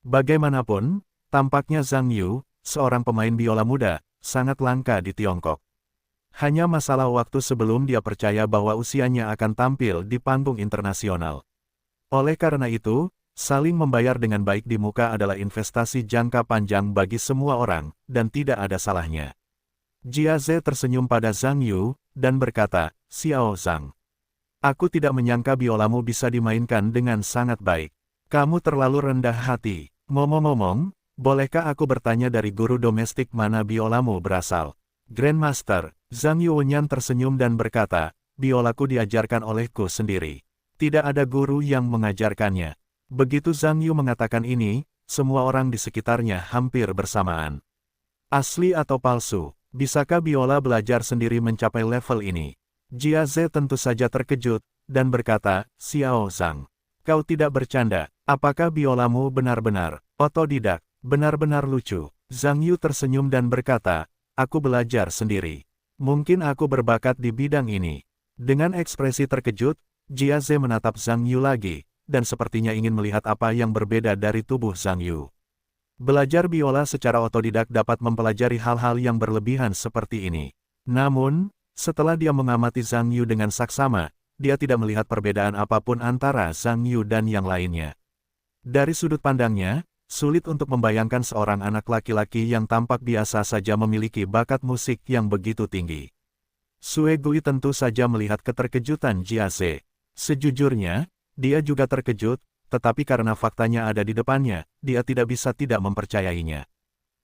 Bagaimanapun, tampaknya Zhang Yu, seorang pemain biola muda, sangat langka di Tiongkok. Hanya masalah waktu sebelum dia percaya bahwa usianya akan tampil di panggung internasional. Oleh karena itu, saling membayar dengan baik di muka adalah investasi jangka panjang bagi semua orang, dan tidak ada salahnya. Jia Ze tersenyum pada Zhang Yu, dan berkata, "Xiao Zhang, aku tidak menyangka biolamu bisa dimainkan dengan sangat baik. Kamu terlalu rendah hati. Ngomong-ngomong, bolehkah aku bertanya dari guru domestik mana biolamu berasal?" Grandmaster, Zhang Yuanyan tersenyum dan berkata, "Biolaku diajarkan olehku sendiri. Tidak ada guru yang mengajarkannya." Begitu Zhang Yu mengatakan ini, semua orang di sekitarnya hampir bersamaan. Asli atau palsu, bisakah biola belajar sendiri mencapai level ini? Jia Ze tentu saja terkejut, dan berkata, "Xiao Zhang, kau tidak bercanda, apakah biolamu benar-benar otodidak?" Benar-benar lucu. Zhang Yu tersenyum dan berkata, "Aku belajar sendiri. Mungkin aku berbakat di bidang ini." Dengan ekspresi terkejut, Jia Ze menatap Zhang Yu lagi, dan sepertinya ingin melihat apa yang berbeda dari tubuh Zhang Yu. Belajar biola secara otodidak dapat mempelajari hal-hal yang berlebihan seperti ini. Namun, setelah dia mengamati Zhang Yu dengan saksama, dia tidak melihat perbedaan apapun antara Zhang Yu dan yang lainnya. Dari sudut pandangnya, sulit untuk membayangkan seorang anak laki-laki yang tampak biasa saja memiliki bakat musik yang begitu tinggi. Sue Gui tentu saja melihat keterkejutan Jia Ze. Sejujurnya, dia juga terkejut, tetapi karena faktanya ada di depannya, dia tidak bisa tidak mempercayainya.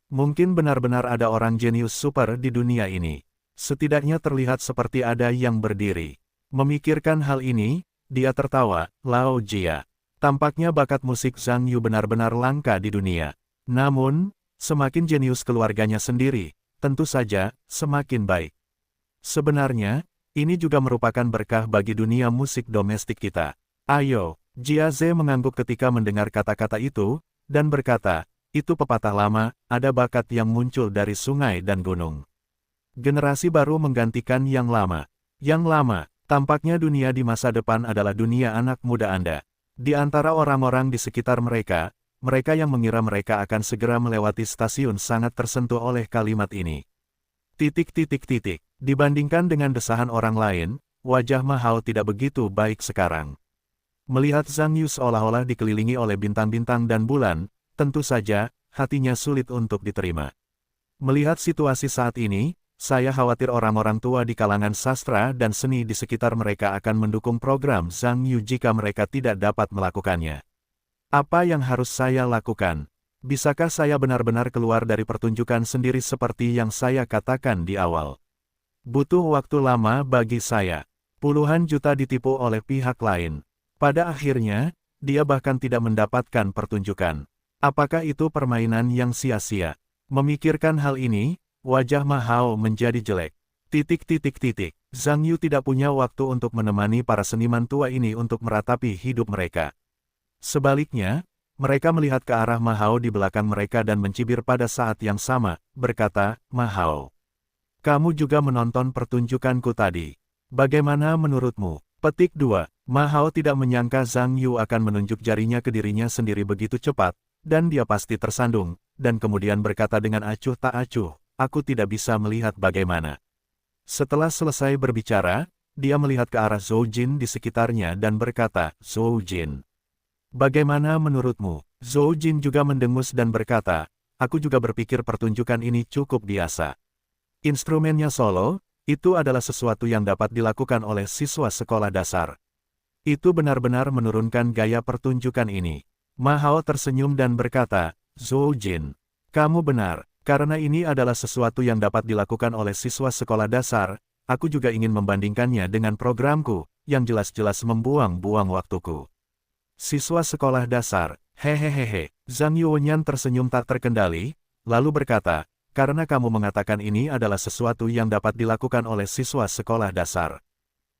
Mungkin benar-benar ada orang jenius super di dunia ini. Setidaknya terlihat seperti ada yang berdiri. Memikirkan hal ini, dia tertawa, "Lao Jia. Tampaknya bakat musik Zhang Yu benar-benar langka di dunia. Namun, semakin jenius keluarganya sendiri, tentu saja, semakin baik. Sebenarnya, ini juga merupakan berkah bagi dunia musik domestik kita. Ayo." Jia Ze mengangguk ketika mendengar kata-kata itu, dan berkata, "Itu pepatah lama, ada bakat yang muncul dari sungai dan gunung. Generasi baru menggantikan yang lama. Yang lama, tampaknya dunia di masa depan adalah dunia anak muda Anda." Di antara orang-orang di sekitar mereka, mereka yang mengira mereka akan segera melewati stasiun sangat tersentuh oleh kalimat ini. Dibandingkan dengan desahan orang lain, wajah Ma Hao tidak begitu baik sekarang. Melihat Zhang Yu seolah-olah dikelilingi oleh bintang-bintang dan bulan, tentu saja, hatinya sulit untuk diterima. Melihat situasi saat ini, saya khawatir orang-orang tua di kalangan sastra dan seni di sekitar mereka akan mendukung program Zhang Yu jika mereka tidak dapat melakukannya. Apa yang harus saya lakukan? Bisakah saya benar-benar keluar dari pertunjukan sendiri seperti yang saya katakan di awal? Butuh waktu lama bagi saya. Puluhan juta ditipu oleh pihak lain. Pada akhirnya, dia bahkan tidak mendapatkan pertunjukan. Apakah itu permainan yang sia-sia? Memikirkan hal ini, wajah Ma Hao menjadi jelek. Zhang Yu tidak punya waktu untuk menemani para seniman tua ini untuk meratapi hidup mereka. Sebaliknya, mereka melihat ke arah Ma Hao di belakang mereka dan mencibir pada saat yang sama, berkata, "Ma Hao, kamu juga menonton pertunjukanku tadi. Bagaimana menurutmu?" Petik 2. Ma Hao tidak menyangka Zhang Yu akan menunjuk jarinya ke dirinya sendiri begitu cepat, dan dia pasti tersandung, dan kemudian berkata dengan acuh tak acuh, "Aku tidak bisa melihat bagaimana." Setelah selesai berbicara, dia melihat ke arah Zhou Jin di sekitarnya dan berkata, "Zhou Jin, bagaimana menurutmu?" Zhou Jin juga mendengus dan berkata, "Aku juga berpikir pertunjukan ini cukup biasa. Instrumennya solo, itu adalah sesuatu yang dapat dilakukan oleh siswa sekolah dasar. Itu benar-benar menurunkan gaya pertunjukan ini." Ma Hao tersenyum dan berkata, "Zhou Jin, kamu benar, karena ini adalah sesuatu yang dapat dilakukan oleh siswa sekolah dasar, aku juga ingin membandingkannya dengan programku, yang jelas-jelas membuang-buang waktuku." Siswa sekolah dasar, hehehehe. Zhang Yuanyan tersenyum tak terkendali, lalu berkata, "Karena kamu mengatakan ini adalah sesuatu yang dapat dilakukan oleh siswa sekolah dasar.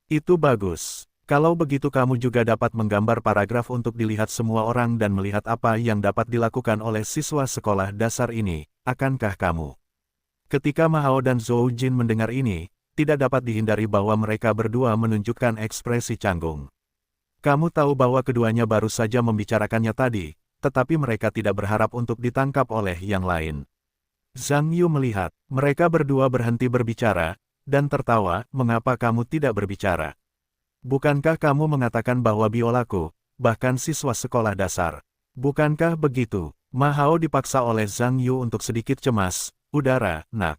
Itu bagus. Kalau begitu kamu juga dapat menggambar paragraf untuk dilihat semua orang dan melihat apa yang dapat dilakukan oleh siswa sekolah dasar ini, akankah kamu? Ketika Ma Hao dan Zhou Jin mendengar ini, tidak dapat dihindari bahwa mereka berdua menunjukkan ekspresi canggung. Kamu tahu bahwa keduanya baru saja membicarakannya tadi, tetapi mereka tidak berharap untuk ditangkap oleh yang lain. Zhang Yu melihat, mereka berdua berhenti berbicara, dan tertawa, mengapa kamu tidak berbicara? Bukankah kamu mengatakan bahwa biolaku, bahkan siswa sekolah dasar? Bukankah begitu? Ma Hao dipaksa oleh Zhang Yu untuk sedikit cemas. Udara, nak.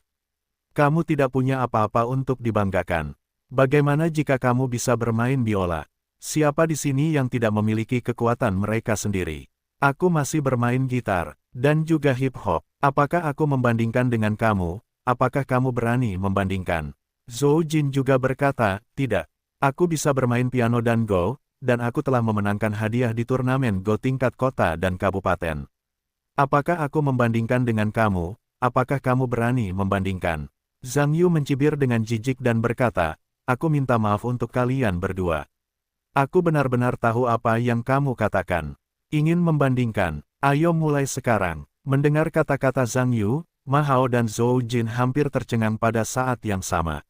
Kamu tidak punya apa-apa untuk dibanggakan. Bagaimana jika kamu bisa bermain biola? Siapa di sini yang tidak memiliki kekuatan mereka sendiri? Aku masih bermain gitar, dan juga hip-hop. Apakah aku membandingkan dengan kamu? Apakah kamu berani membandingkan? Zhou Jin juga berkata, tidak. Aku bisa bermain piano dan Go, dan aku telah memenangkan hadiah di turnamen Go tingkat kota dan kabupaten. Apakah aku membandingkan dengan kamu? Apakah kamu berani membandingkan? Zhang Yu mencibir dengan jijik dan berkata, aku minta maaf untuk kalian berdua. Aku benar-benar tahu apa yang kamu katakan. Ingin membandingkan, ayo mulai sekarang. Mendengar kata-kata Zhang Yu, Ma Hao dan Zhou Jin hampir tercengang pada saat yang sama.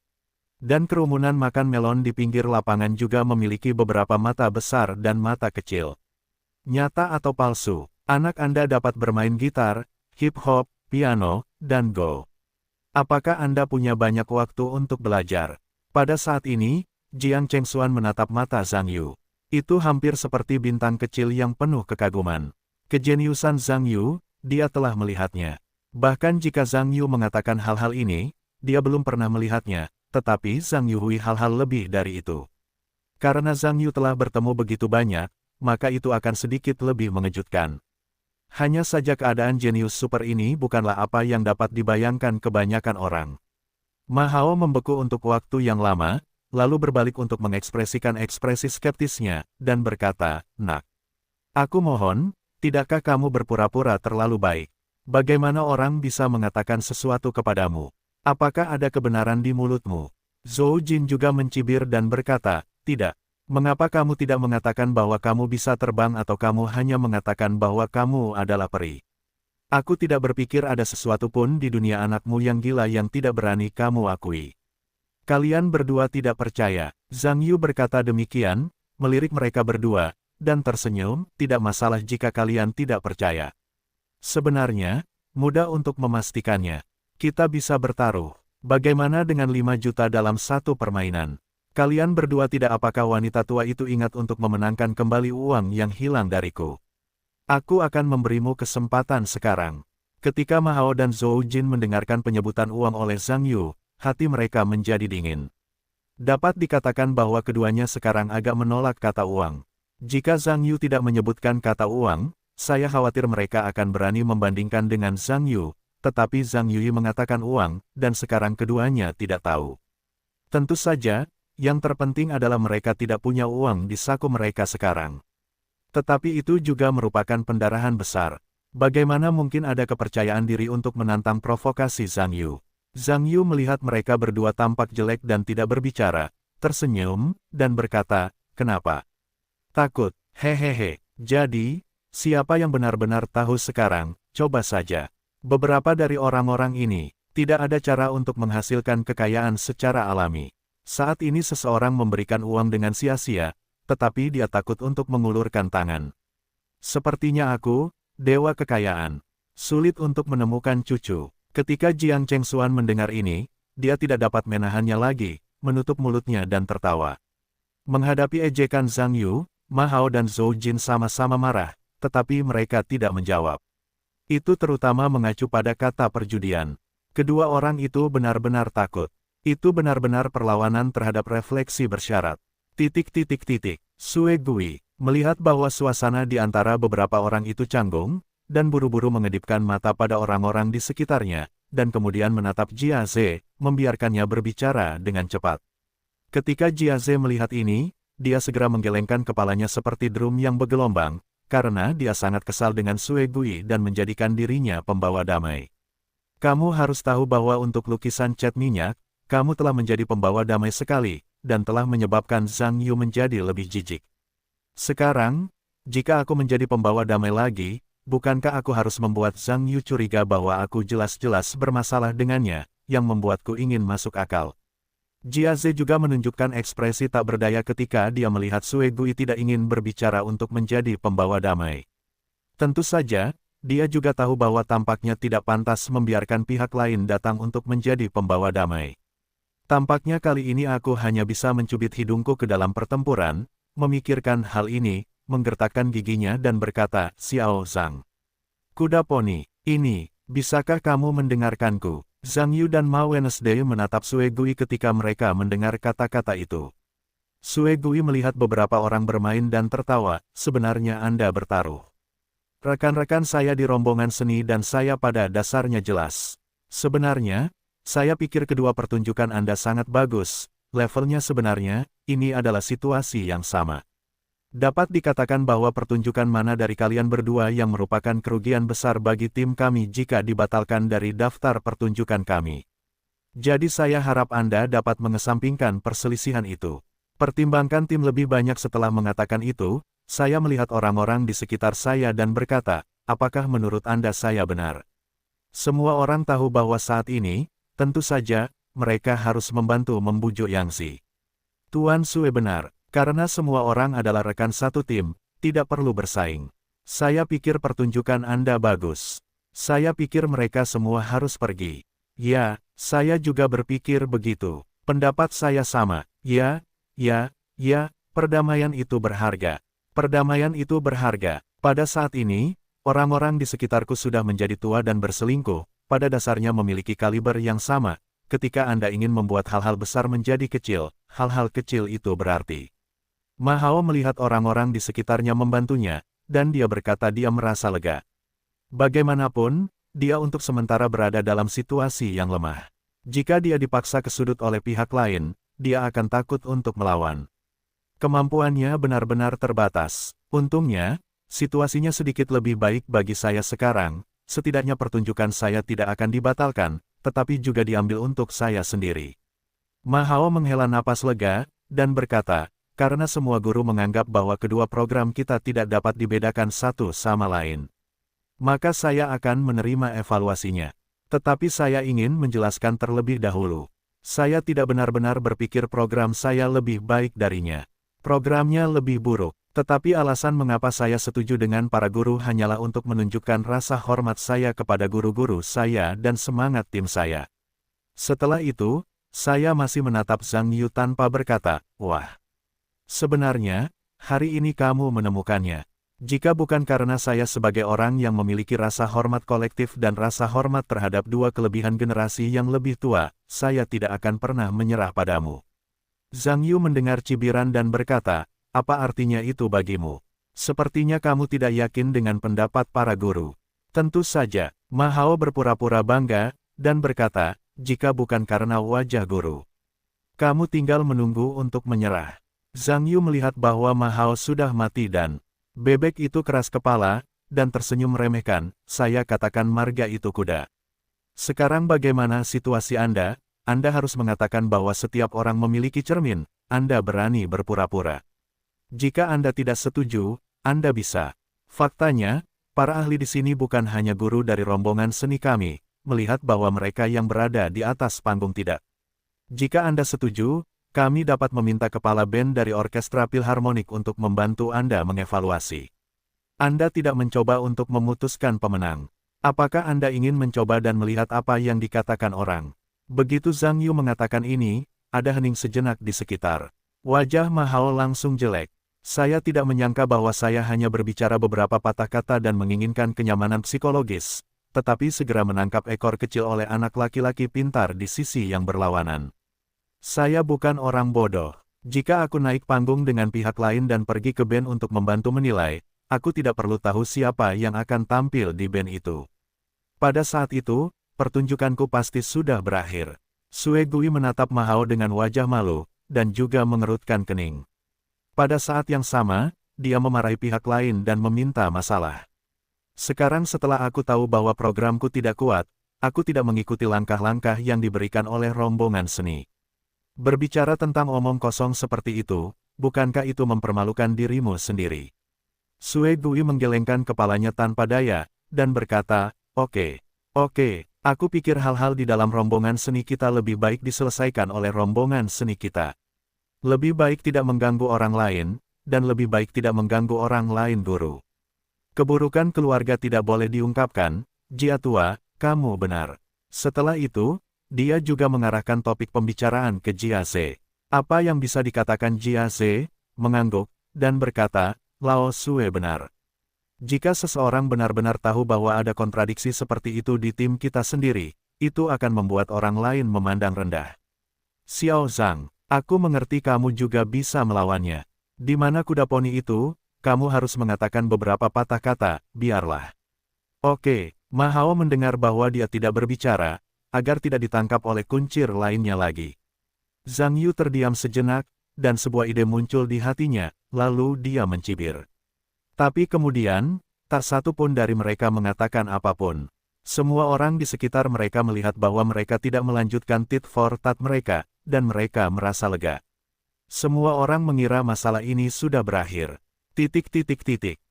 Dan kerumunan makan melon di pinggir lapangan juga memiliki beberapa mata besar dan mata kecil. Nyata atau palsu, anak Anda dapat bermain gitar, hip-hop, piano, dan Go. Apakah Anda punya banyak waktu untuk belajar? Pada saat ini, Jiang Chengxuan menatap mata Zhang Yu. Itu hampir seperti bintang kecil yang penuh kekaguman. Kejeniusan Zhang Yu, dia telah melihatnya. Bahkan jika Zhang Yu mengatakan hal-hal ini, dia belum pernah melihatnya. Tetapi Zhang Yuhui hal-hal lebih dari itu. Karena Zhang Yu telah bertemu begitu banyak, maka itu akan sedikit lebih mengejutkan. Hanya saja keadaan jenius super ini bukanlah apa yang dapat dibayangkan kebanyakan orang. Ma Hao membeku untuk waktu yang lama, lalu berbalik untuk mengekspresikan ekspresi skeptisnya, dan berkata, nak. Aku mohon, tidakkah kamu berpura-pura terlalu baik? Bagaimana orang bisa mengatakan sesuatu kepadamu? Apakah ada kebenaran di mulutmu? Zhou Jin juga mencibir dan berkata, tidak. Mengapa kamu tidak mengatakan bahwa kamu bisa terbang atau kamu hanya mengatakan bahwa kamu adalah peri? Aku tidak berpikir ada sesuatu pun di dunia anakmu yang gila yang tidak berani kamu akui. Kalian berdua tidak percaya. Zhang Yu berkata demikian, melirik mereka berdua, dan tersenyum, tidak masalah jika kalian tidak percaya. Sebenarnya, mudah untuk memastikannya. Kita bisa bertaruh. Bagaimana dengan 5 juta dalam satu permainan? Kalian berdua tidak apakah wanita tua itu ingat untuk memenangkan kembali uang yang hilang dariku? Aku akan memberimu kesempatan sekarang. Ketika Ma Hao dan Zhou Jin mendengarkan penyebutan uang oleh Zhang Yu, hati mereka menjadi dingin. Dapat dikatakan bahwa keduanya sekarang agak menolak kata uang. Jika Zhang Yu tidak menyebutkan kata uang, saya khawatir mereka akan berani membandingkan dengan Zhang Yu. Tetapi Zhang Yui mengatakan uang, dan sekarang keduanya tidak tahu. Tentu saja, yang terpenting adalah mereka tidak punya uang di saku mereka sekarang. Tetapi itu juga merupakan pendarahan besar. Bagaimana mungkin ada kepercayaan diri untuk menantang provokasi Zhang Yu? Zhang Yu melihat mereka berdua tampak jelek dan tidak berbicara, tersenyum, dan berkata, kenapa? Takut, hehehe. Jadi, siapa yang benar-benar tahu sekarang, coba saja. Beberapa dari orang-orang ini, tidak ada cara untuk menghasilkan kekayaan secara alami. Saat ini seseorang memberikan uang dengan sia-sia, tetapi dia takut untuk mengulurkan tangan. Sepertinya aku, dewa kekayaan. Sulit untuk menemukan cucu. Ketika Jiang Chengxuan mendengar ini, dia tidak dapat menahannya lagi, menutup mulutnya dan tertawa. Menghadapi ejekan Zhang Yu, Ma Hao dan Zhou Jin sama-sama marah, tetapi mereka tidak menjawab. Itu terutama mengacu pada kata perjudian. Kedua orang itu benar-benar takut. Itu benar-benar perlawanan terhadap refleksi bersyarat. Sue Gui melihat bahwa suasana di antara beberapa orang itu canggung, dan buru-buru mengedipkan mata pada orang-orang di sekitarnya, dan kemudian menatap Jia Ze, membiarkannya berbicara dengan cepat. Ketika Jia Ze melihat ini, dia segera menggelengkan kepalanya seperti drum yang bergelombang, karena dia sangat kesal dengan Sue Gui dan menjadikan dirinya pembawa damai. Kamu harus tahu bahwa untuk lukisan cat minyak, kamu telah menjadi pembawa damai sekali, dan telah menyebabkan Zhang Yu menjadi lebih jijik. Sekarang, jika aku menjadi pembawa damai lagi, bukankah aku harus membuat Zhang Yu curiga bahwa aku jelas-jelas bermasalah dengannya, yang membuatku ingin masuk akal. Jiaze juga menunjukkan ekspresi tak berdaya ketika dia melihat Sue Gui tidak ingin berbicara untuk menjadi pembawa damai. Tentu saja, dia juga tahu bahwa tampaknya tidak pantas membiarkan pihak lain datang untuk menjadi pembawa damai. Tampaknya kali ini aku hanya bisa mencubit hidungku ke dalam pertempuran, memikirkan hal ini, menggertakkan giginya dan berkata, Xiao Zhang. Kuda poni, ini, bisakah kamu mendengarkanku? Zhang Yu dan Ma Wednesday menatap Sue Gui ketika mereka mendengar kata-kata itu. Sue Gui melihat beberapa orang bermain dan tertawa, sebenarnya Anda bertaruh. Rekan-rekan saya di rombongan seni dan saya pada dasarnya jelas. Sebenarnya, saya pikir kedua pertunjukan Anda sangat bagus, levelnya sebenarnya, ini adalah situasi yang sama. Dapat dikatakan bahwa pertunjukan mana dari kalian berdua yang merupakan kerugian besar bagi tim kami jika dibatalkan dari daftar pertunjukan kami. Jadi saya harap Anda dapat mengesampingkan perselisihan itu. Pertimbangkan tim lebih banyak setelah mengatakan itu. Saya melihat orang-orang di sekitar saya dan berkata, apakah menurut Anda saya benar? Semua orang tahu bahwa saat ini, tentu saja, mereka harus membantu membujuk Yangzi. Tuan Sue benar, karena semua orang adalah rekan satu tim, tidak perlu bersaing. Saya pikir pertunjukan Anda bagus. Saya pikir mereka semua harus pergi. Ya, saya juga berpikir begitu. Pendapat saya sama. Ya, perdamaian itu berharga. Perdamaian itu berharga. Pada saat ini, orang-orang di sekitarku sudah menjadi tua dan berselingkuh, pada dasarnya memiliki kaliber yang sama. Ketika Anda ingin membuat hal-hal besar menjadi kecil, hal-hal kecil itu berarti. Ma Hao melihat orang-orang di sekitarnya membantunya, dan dia berkata dia merasa lega. Bagaimanapun, dia untuk sementara berada dalam situasi yang lemah. Jika dia dipaksa ke sudut oleh pihak lain, dia akan takut untuk melawan. Kemampuannya benar-benar terbatas. Untungnya, situasinya sedikit lebih baik bagi saya sekarang, setidaknya pertunjukan saya tidak akan dibatalkan, tetapi juga diambil untuk saya sendiri. Ma Hao menghela napas lega, dan berkata, karena semua guru menganggap bahwa kedua program kita tidak dapat dibedakan satu sama lain. Maka saya akan menerima evaluasinya. Tetapi saya ingin menjelaskan terlebih dahulu. Saya tidak benar-benar berpikir program saya lebih baik darinya. Programnya lebih buruk, tetapi alasan mengapa saya setuju dengan para guru hanyalah untuk menunjukkan rasa hormat saya kepada guru-guru saya dan semangat tim saya. Setelah itu, saya masih menatap Zhang Yu tanpa berkata, wah. Sebenarnya, hari ini kamu menemukannya. Jika bukan karena saya sebagai orang yang memiliki rasa hormat kolektif dan rasa hormat terhadap dua kelebihan generasi yang lebih tua, saya tidak akan pernah menyerah padamu. Zhang Yu mendengar cibiran dan berkata, apa artinya itu bagimu? Sepertinya kamu tidak yakin dengan pendapat para guru. Tentu saja, Ma Hao berpura-pura bangga, dan berkata, jika bukan karena wajah guru. Kamu tinggal menunggu untuk menyerah. Zhang Yu melihat bahwa Ma Hao sudah mati dan bebek itu keras kepala, dan tersenyum meremehkan, saya katakan marga itu kuda. Sekarang bagaimana situasi Anda? Anda harus mengatakan bahwa setiap orang memiliki cermin, Anda berani berpura-pura. Jika Anda tidak setuju, Anda bisa. Faktanya, para ahli di sini bukan hanya guru dari rombongan seni kami, melihat bahwa mereka yang berada di atas panggung tidak. Jika Anda setuju, kami dapat meminta kepala band dari orkestra Philharmonic untuk membantu Anda mengevaluasi. Anda tidak mencoba untuk memutuskan pemenang. Apakah Anda ingin mencoba dan melihat apa yang dikatakan orang? Begitu Zhang Yu mengatakan ini, ada hening sejenak di sekitar. Wajah Ma Hao langsung jelek. Saya tidak menyangka bahwa saya hanya berbicara beberapa patah kata dan menginginkan kenyamanan psikologis, tetapi segera menangkap ekor kecil oleh anak laki-laki pintar di sisi yang berlawanan. Saya bukan orang bodoh. Jika aku naik panggung dengan pihak lain dan pergi ke band untuk membantu menilai, aku tidak perlu tahu siapa yang akan tampil di band itu. Pada saat itu, pertunjukanku pasti sudah berakhir. Sue Gui menatap Ma Hao dengan wajah malu, dan juga mengerutkan kening. Pada saat yang sama, dia memarahi pihak lain dan meminta masalah. Sekarang setelah aku tahu bahwa programku tidak kuat, aku tidak mengikuti langkah-langkah yang diberikan oleh rombongan seni. Berbicara tentang omong kosong seperti itu, bukankah itu mempermalukan dirimu sendiri? Sue Gui menggelengkan kepalanya tanpa daya, dan berkata, oke, aku pikir hal-hal di dalam rombongan seni kita lebih baik diselesaikan oleh rombongan seni kita. Lebih baik tidak mengganggu orang lain, dan lebih baik tidak mengganggu orang lain guru. Keburukan keluarga tidak boleh diungkapkan, Jia tua, kamu benar. Setelah itu, dia juga mengarahkan topik pembicaraan ke Jia Ze. Apa yang bisa dikatakan Jia Ze? Mengangguk, dan berkata, Lao Sue benar. Jika seseorang benar-benar tahu bahwa ada kontradiksi seperti itu di tim kita sendiri, itu akan membuat orang lain memandang rendah. Xiao Zhang, aku mengerti kamu juga bisa melawannya. Di mana kuda poni itu, kamu harus mengatakan beberapa patah kata, biarlah. Oke, Ma Hao mendengar bahwa dia tidak berbicara, agar tidak ditangkap oleh kuncir lainnya lagi. Zhang Yu terdiam sejenak, dan sebuah ide muncul di hatinya, lalu dia mencibir. Tapi kemudian, tak satu pun dari mereka mengatakan apapun. Semua orang di sekitar mereka melihat bahwa mereka tidak melanjutkan tit for tat mereka, dan mereka merasa lega. Semua orang mengira masalah ini sudah berakhir.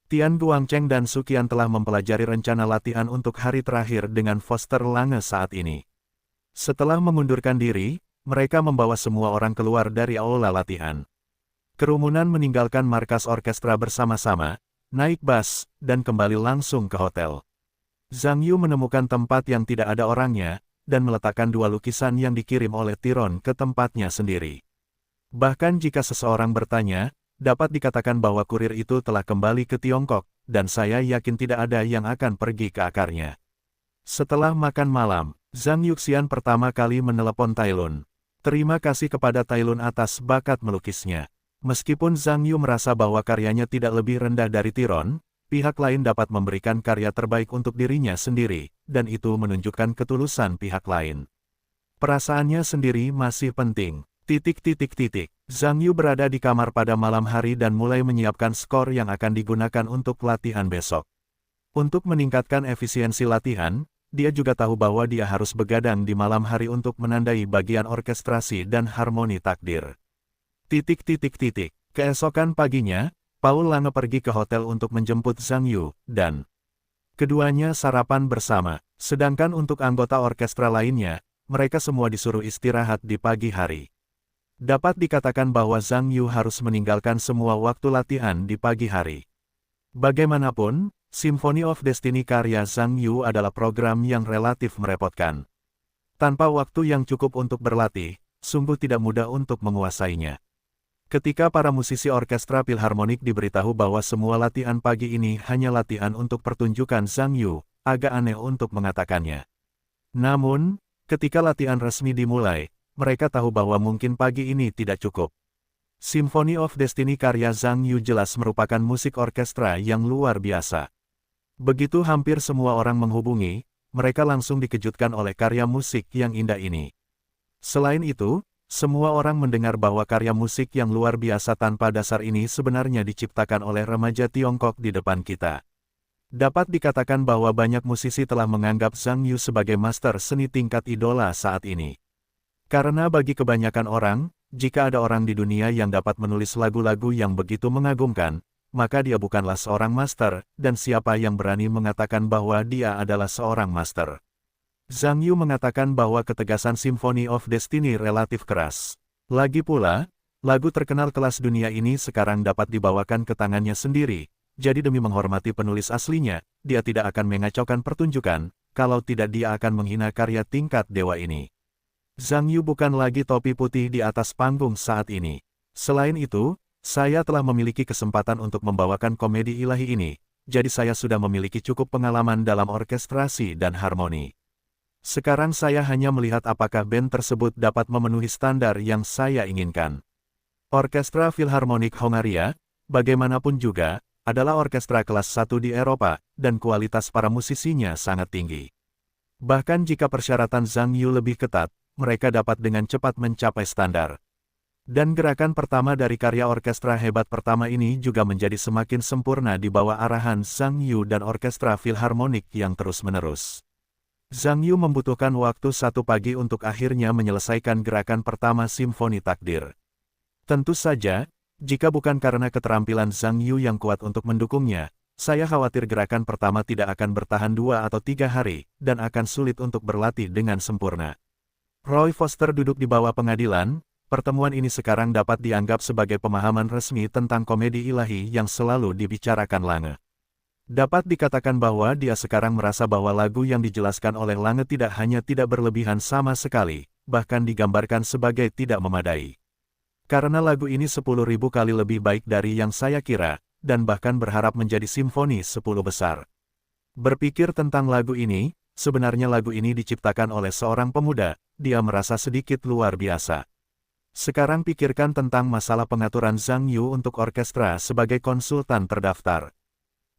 Tian Guangcheng dan Suqian telah mempelajari rencana latihan untuk hari terakhir dengan Foster Lange saat ini. Setelah mengundurkan diri, mereka membawa semua orang keluar dari aula latihan. Kerumunan meninggalkan markas orkestra bersama-sama, naik bus, dan kembali langsung ke hotel. Zhang Yu menemukan tempat yang tidak ada orangnya, dan meletakkan dua lukisan yang dikirim oleh Tiron ke tempatnya sendiri. Bahkan jika seseorang bertanya, dapat dikatakan bahwa kurir itu telah kembali ke Tiongkok, dan saya yakin tidak ada yang akan pergi ke akarnya. Setelah makan malam, Zhang Yuxian pertama kali menelepon Tailun. Terima kasih kepada Tailun atas bakat melukisnya. Meskipun Zhang Yu merasa bahwa karyanya tidak lebih rendah dari Tiron, pihak lain dapat memberikan karya terbaik untuk dirinya sendiri, dan itu menunjukkan ketulusan pihak lain. Perasaannya sendiri masih penting. Zhang Yu berada di kamar pada malam hari dan mulai menyiapkan skor yang akan digunakan untuk latihan besok. Untuk meningkatkan efisiensi latihan, dia juga tahu bahwa dia harus begadang di malam hari untuk menandai bagian orkestrasi dan harmoni takdir. Keesokan paginya, Paul Lange pergi ke hotel untuk menjemput Zhang Yu, dan keduanya sarapan bersama. Sedangkan untuk anggota orkestra lainnya, mereka semua disuruh istirahat di pagi hari. Dapat dikatakan bahwa Zhang Yu harus meninggalkan semua waktu latihan di pagi hari. Bagaimanapun, Symphony of Destiny karya Zhang Yu adalah program yang relatif merepotkan. Tanpa waktu yang cukup untuk berlatih, sungguh tidak mudah untuk menguasainya. Ketika para musisi orkestra Philharmonic diberitahu bahwa semua latihan pagi ini hanya latihan untuk pertunjukan Zhang Yu, agak aneh untuk mengatakannya. Namun, ketika latihan resmi dimulai, mereka tahu bahwa mungkin pagi ini tidak cukup. Symphony of Destiny karya Zhang Yu jelas merupakan musik orkestra yang luar biasa. Begitu hampir semua orang menghubungi, mereka langsung dikejutkan oleh karya musik yang indah ini. Selain itu, semua orang mendengar bahwa karya musik yang luar biasa tanpa dasar ini sebenarnya diciptakan oleh remaja Tiongkok di depan kita. Dapat dikatakan bahwa banyak musisi telah menganggap Zhang Yu sebagai master seni tingkat idola saat ini. Karena bagi kebanyakan orang, jika ada orang di dunia yang dapat menulis lagu-lagu yang begitu mengagumkan, maka dia bukanlah seorang master, dan siapa yang berani mengatakan bahwa dia adalah seorang master. Zhang Yu mengatakan bahwa ketegasan Symphony of Destiny relatif keras. Lagi pula, lagu terkenal kelas dunia ini sekarang dapat dibawakan ke tangannya sendiri, jadi demi menghormati penulis aslinya, dia tidak akan mengacaukan pertunjukan, kalau tidak dia akan menghina karya tingkat dewa ini. Zhang Yu bukan lagi topi putih di atas panggung saat ini. Selain itu, saya telah memiliki kesempatan untuk membawakan komedi ilahi ini, jadi saya sudah memiliki cukup pengalaman dalam orkestrasi dan harmoni. Sekarang saya hanya melihat apakah band tersebut dapat memenuhi standar yang saya inginkan. Orkestra Philharmonic Hongaria, bagaimanapun juga, adalah orkestra kelas 1 di Eropa, dan kualitas para musisinya sangat tinggi. Bahkan jika persyaratan Zhang Yu lebih ketat, mereka dapat dengan cepat mencapai standar. Dan gerakan pertama dari karya orkestra hebat pertama ini juga menjadi semakin sempurna di bawah arahan Zhang Yu dan orkestra Philharmonic yang terus-menerus. Zhang Yu membutuhkan waktu 1 pagi untuk akhirnya menyelesaikan gerakan pertama Simfoni Takdir. Tentu saja, jika bukan karena keterampilan Zhang Yu yang kuat untuk mendukungnya, saya khawatir gerakan pertama tidak akan bertahan 2 atau 3 hari, dan akan sulit untuk berlatih dengan sempurna. Roy Foster duduk di bawah pengadilan. Pertemuan ini sekarang dapat dianggap sebagai pemahaman resmi tentang komedi ilahi yang selalu dibicarakan Lange. Dapat dikatakan bahwa dia sekarang merasa bahwa lagu yang dijelaskan oleh Lange tidak hanya tidak berlebihan sama sekali, bahkan digambarkan sebagai tidak memadai. Karena lagu ini 10.000 kali lebih baik dari yang saya kira, dan bahkan berharap menjadi simfoni 10 besar. Berpikir tentang lagu ini, sebenarnya lagu ini diciptakan oleh seorang pemuda, dia merasa sedikit luar biasa. Sekarang pikirkan tentang masalah pengaturan Zhang Yu untuk orkestra sebagai konsultan terdaftar.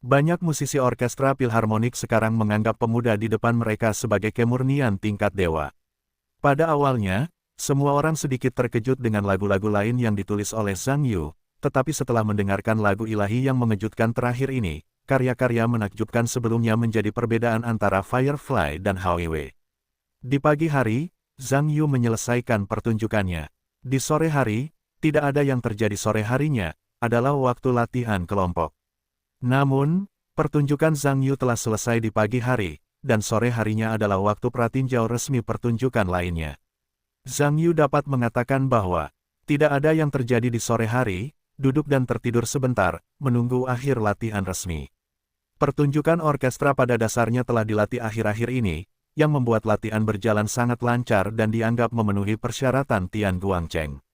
Banyak musisi orkestra filharmonik sekarang menganggap pemuda di depan mereka sebagai kemurnian tingkat dewa. Pada awalnya, semua orang sedikit terkejut dengan lagu-lagu lain yang ditulis oleh Zhang Yu, tetapi setelah mendengarkan lagu ilahi yang mengejutkan terakhir ini, karya-karya menakjubkan sebelumnya menjadi perbedaan antara Firefly dan Howie. Di pagi hari, Zhang Yu menyelesaikan pertunjukannya. Di sore hari, tidak ada yang terjadi sore harinya, adalah waktu latihan kelompok. Namun, pertunjukan Zhang Yu telah selesai di pagi hari, dan sore harinya adalah waktu pratinjau resmi pertunjukan lainnya. Zhang Yu dapat mengatakan bahwa tidak ada yang terjadi di sore hari, duduk dan tertidur sebentar, menunggu akhir latihan resmi. Pertunjukan orkestra pada dasarnya telah dilatih akhir-akhir ini, yang membuat latihan berjalan sangat lancar dan dianggap memenuhi persyaratan Tian Guangcheng.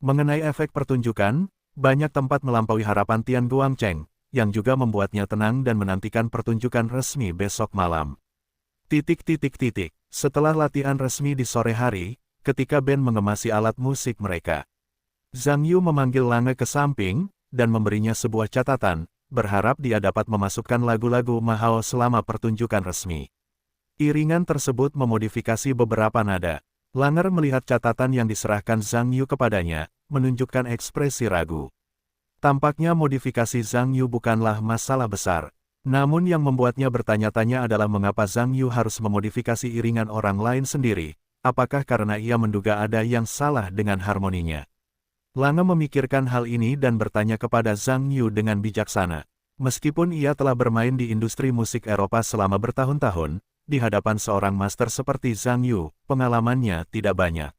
Mengenai efek pertunjukan, banyak tempat melampaui harapan Tian Guangcheng, yang juga membuatnya tenang dan menantikan pertunjukan resmi besok malam. Setelah latihan resmi di sore hari, ketika band mengemasi alat musik mereka, Zhang Yu memanggil Lange ke samping, dan memberinya sebuah catatan, berharap dia dapat memasukkan lagu-lagu Mahao selama pertunjukan resmi. Iringan tersebut memodifikasi beberapa nada. Lange melihat catatan yang diserahkan Zhang Yu kepadanya, menunjukkan ekspresi ragu. Tampaknya modifikasi Zhang Yu bukanlah masalah besar. Namun yang membuatnya bertanya-tanya adalah mengapa Zhang Yu harus memodifikasi iringan orang lain sendiri. Apakah karena ia menduga ada yang salah dengan harmoninya? Lange memikirkan hal ini dan bertanya kepada Zhang Yu dengan bijaksana. Meskipun ia telah bermain di industri musik Eropa selama bertahun-tahun, di hadapan seorang master seperti Zhang Yu, pengalamannya tidak banyak.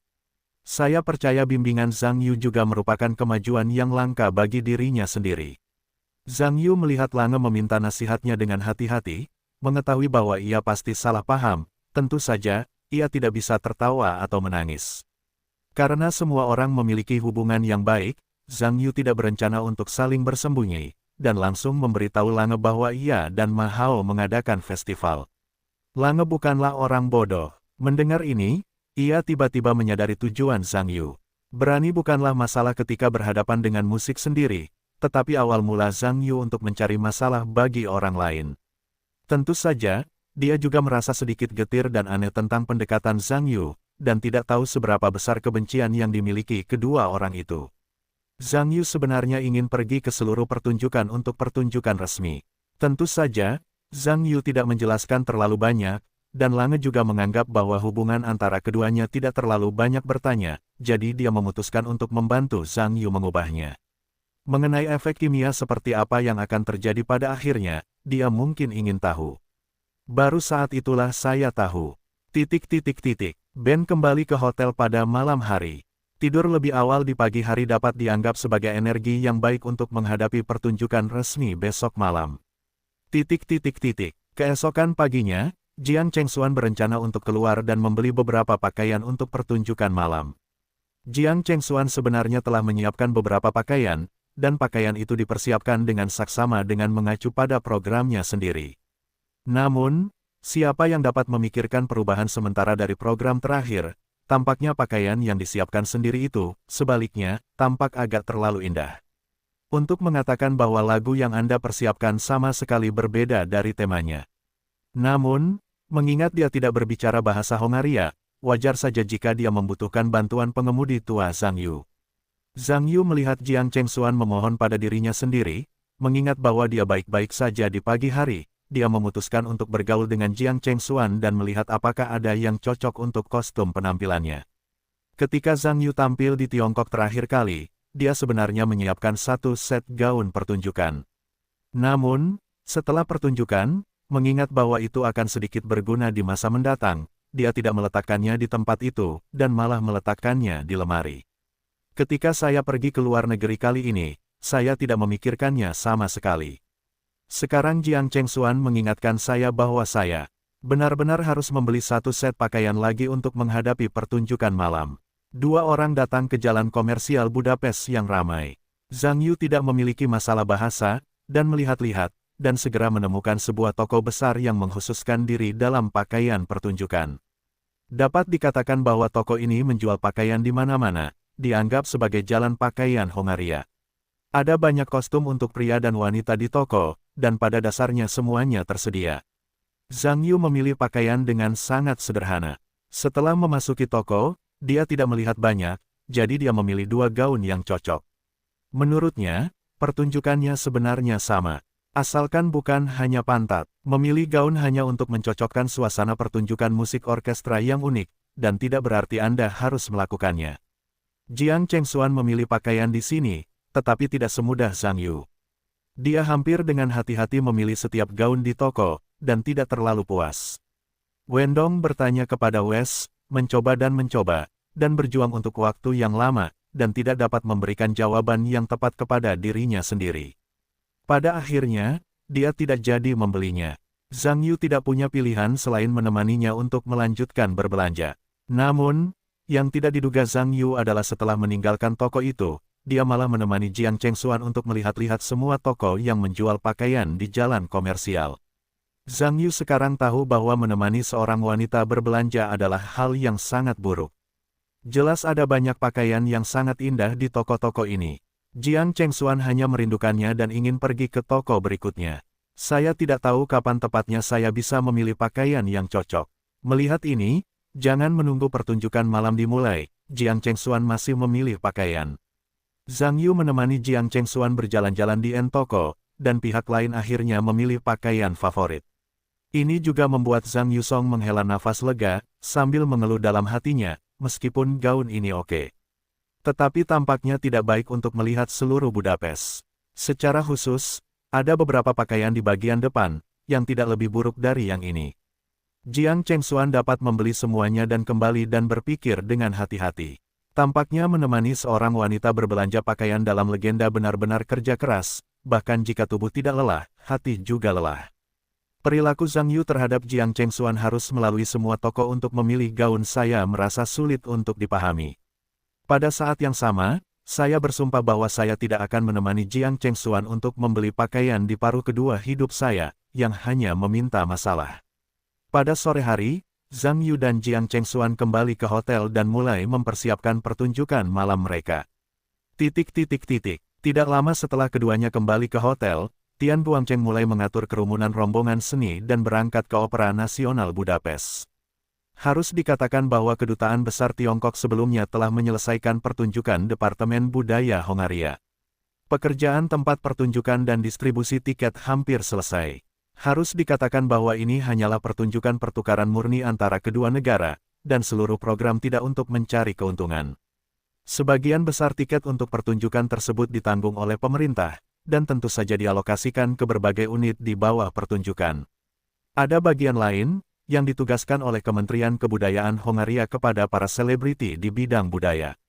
Saya percaya bimbingan Zhang Yu juga merupakan kemajuan yang langka bagi dirinya sendiri. Zhang Yu melihat Lange meminta nasihatnya dengan hati-hati, mengetahui bahwa ia pasti salah paham, tentu saja, ia tidak bisa tertawa atau menangis. Karena semua orang memiliki hubungan yang baik, Zhang Yu tidak berencana untuk saling bersembunyi, dan langsung memberitahu Lange bahwa ia dan Mahao mengadakan festival. Lange bukanlah orang bodoh. Mendengar ini, ia tiba-tiba menyadari tujuan Zhang Yu. Berani bukanlah masalah ketika berhadapan dengan musik sendiri, tetapi awal mula Zhang Yu untuk mencari masalah bagi orang lain. Tentu saja, dia juga merasa sedikit getir dan aneh tentang pendekatan Zhang Yu, dan tidak tahu seberapa besar kebencian yang dimiliki kedua orang itu. Zhang Yu sebenarnya ingin pergi ke seluruh pertunjukan untuk pertunjukan resmi. Tentu saja, Zhang Yu tidak menjelaskan terlalu banyak, dan Lange juga menganggap bahwa hubungan antara keduanya tidak terlalu banyak bertanya, jadi dia memutuskan untuk membantu Zhang Yu mengubahnya. Mengenai efek kimia seperti apa yang akan terjadi pada akhirnya, dia mungkin ingin tahu. Baru saat itulah saya tahu. Ben kembali ke hotel pada malam hari. Tidur lebih awal di pagi hari dapat dianggap sebagai energi yang baik untuk menghadapi pertunjukan resmi besok malam. Keesokan paginya, Jiang Chengxuan berencana untuk keluar dan membeli beberapa pakaian untuk pertunjukan malam. Jiang Chengxuan sebenarnya telah menyiapkan beberapa pakaian, dan pakaian itu dipersiapkan dengan saksama dengan mengacu pada programnya sendiri. Namun, siapa yang dapat memikirkan perubahan sementara dari program terakhir? Tampaknya pakaian yang disiapkan sendiri itu, sebaliknya, tampak agak terlalu indah. Untuk mengatakan bahwa lagu yang Anda persiapkan sama sekali berbeda dari temanya. Namun, mengingat dia tidak berbicara bahasa Hongaria, wajar saja jika dia membutuhkan bantuan pengemudi tua Zhang Yu. Zhang Yu melihat Jiang Chengxuan memohon pada dirinya sendiri, mengingat bahwa dia baik-baik saja di pagi hari, dia memutuskan untuk bergaul dengan Jiang Chengxuan dan melihat apakah ada yang cocok untuk kostum penampilannya. Ketika Zhang Yu tampil di Tiongkok terakhir kali, dia sebenarnya menyiapkan satu set gaun pertunjukan. Namun, setelah pertunjukan, mengingat bahwa itu akan sedikit berguna di masa mendatang, dia tidak meletakkannya di tempat itu, dan malah meletakkannya di lemari. Ketika saya pergi ke luar negeri kali ini, saya tidak memikirkannya sama sekali. Sekarang Jiang Chengxuan mengingatkan saya bahwa saya benar-benar harus membeli satu set pakaian lagi untuk menghadapi pertunjukan malam. Dua orang datang ke jalan komersial Budapest yang ramai. Zhang Yu tidak memiliki masalah bahasa, dan melihat-lihat, dan segera menemukan sebuah toko besar yang mengkhususkan diri dalam pakaian pertunjukan. Dapat dikatakan bahwa toko ini menjual pakaian di mana-mana, dianggap sebagai jalan pakaian Hongaria. Ada banyak kostum untuk pria dan wanita di toko, dan pada dasarnya semuanya tersedia. Zhang Yu memilih pakaian dengan sangat sederhana. Setelah memasuki toko, dia tidak melihat banyak, jadi dia memilih dua gaun yang cocok. Menurutnya, pertunjukannya sebenarnya sama. Asalkan bukan hanya pantat, memilih gaun hanya untuk mencocokkan suasana pertunjukan musik orkestra yang unik, dan tidak berarti Anda harus melakukannya. Jiang Chengxuan memilih pakaian di sini, tetapi tidak semudah Zhang Yu. Dia hampir dengan hati-hati memilih setiap gaun di toko, dan tidak terlalu puas. Wendong bertanya kepada Wes, mencoba, dan berjuang untuk waktu yang lama, dan tidak dapat memberikan jawaban yang tepat kepada dirinya sendiri. Pada akhirnya, dia tidak jadi membelinya. Zhang Yu tidak punya pilihan selain menemaninya untuk melanjutkan berbelanja. Namun, yang tidak diduga Zhang Yu adalah setelah meninggalkan toko itu, dia malah menemani Jiang Chengxuan untuk melihat-lihat semua toko yang menjual pakaian di jalan komersial. Zhang Yu sekarang tahu bahwa menemani seorang wanita berbelanja adalah hal yang sangat buruk. Jelas ada banyak pakaian yang sangat indah di toko-toko ini. Jiang Chengxuan hanya merindukannya dan ingin pergi ke toko berikutnya. Saya tidak tahu kapan tepatnya saya bisa memilih pakaian yang cocok. Melihat ini, jangan menunggu pertunjukan malam dimulai, Jiang Chengxuan masih memilih pakaian. Zhang Yu menemani Jiang Chengxuan berjalan-jalan di toko, dan pihak lain akhirnya memilih pakaian favorit. Ini juga membuat Zhang Yusong menghela nafas lega, sambil mengeluh dalam hatinya, meskipun gaun ini oke. Tetapi tampaknya tidak baik untuk melihat seluruh Budapest. Secara khusus, ada beberapa pakaian di bagian depan, yang tidak lebih buruk dari yang ini. Jiang Chengxuan dapat membeli semuanya dan kembali dan berpikir dengan hati-hati. Tampaknya menemani seorang wanita berbelanja pakaian dalam legenda benar-benar kerja keras, bahkan jika tubuh tidak lelah, hati juga lelah. Perilaku Zhang Yu terhadap Jiang Chengxuan harus melalui semua toko untuk memilih gaun saya merasa sulit untuk dipahami. Pada saat yang sama, saya bersumpah bahwa saya tidak akan menemani Jiang Chengxuan untuk membeli pakaian di paruh kedua hidup saya, yang hanya meminta masalah. Pada sore hari, Zhang Yu dan Jiang Chengxuan kembali ke hotel dan mulai mempersiapkan pertunjukan malam mereka. Tidak lama setelah keduanya kembali ke hotel, Tian Buangcheng mulai mengatur kerumunan rombongan seni dan berangkat ke Opera Nasional Budapest. Harus dikatakan bahwa Kedutaan Besar Tiongkok sebelumnya telah menyelesaikan pertunjukan Departemen Budaya Hongaria. Pekerjaan tempat pertunjukan dan distribusi tiket hampir selesai. Harus dikatakan bahwa ini hanyalah pertunjukan pertukaran murni antara kedua negara, dan seluruh program tidak untuk mencari keuntungan. Sebagian besar tiket untuk pertunjukan tersebut ditanggung oleh pemerintah, dan tentu saja dialokasikan ke berbagai unit di bawah pertunjukan. Ada bagian lain, yang ditugaskan oleh Kementerian Kebudayaan Hongaria kepada para selebriti di bidang budaya.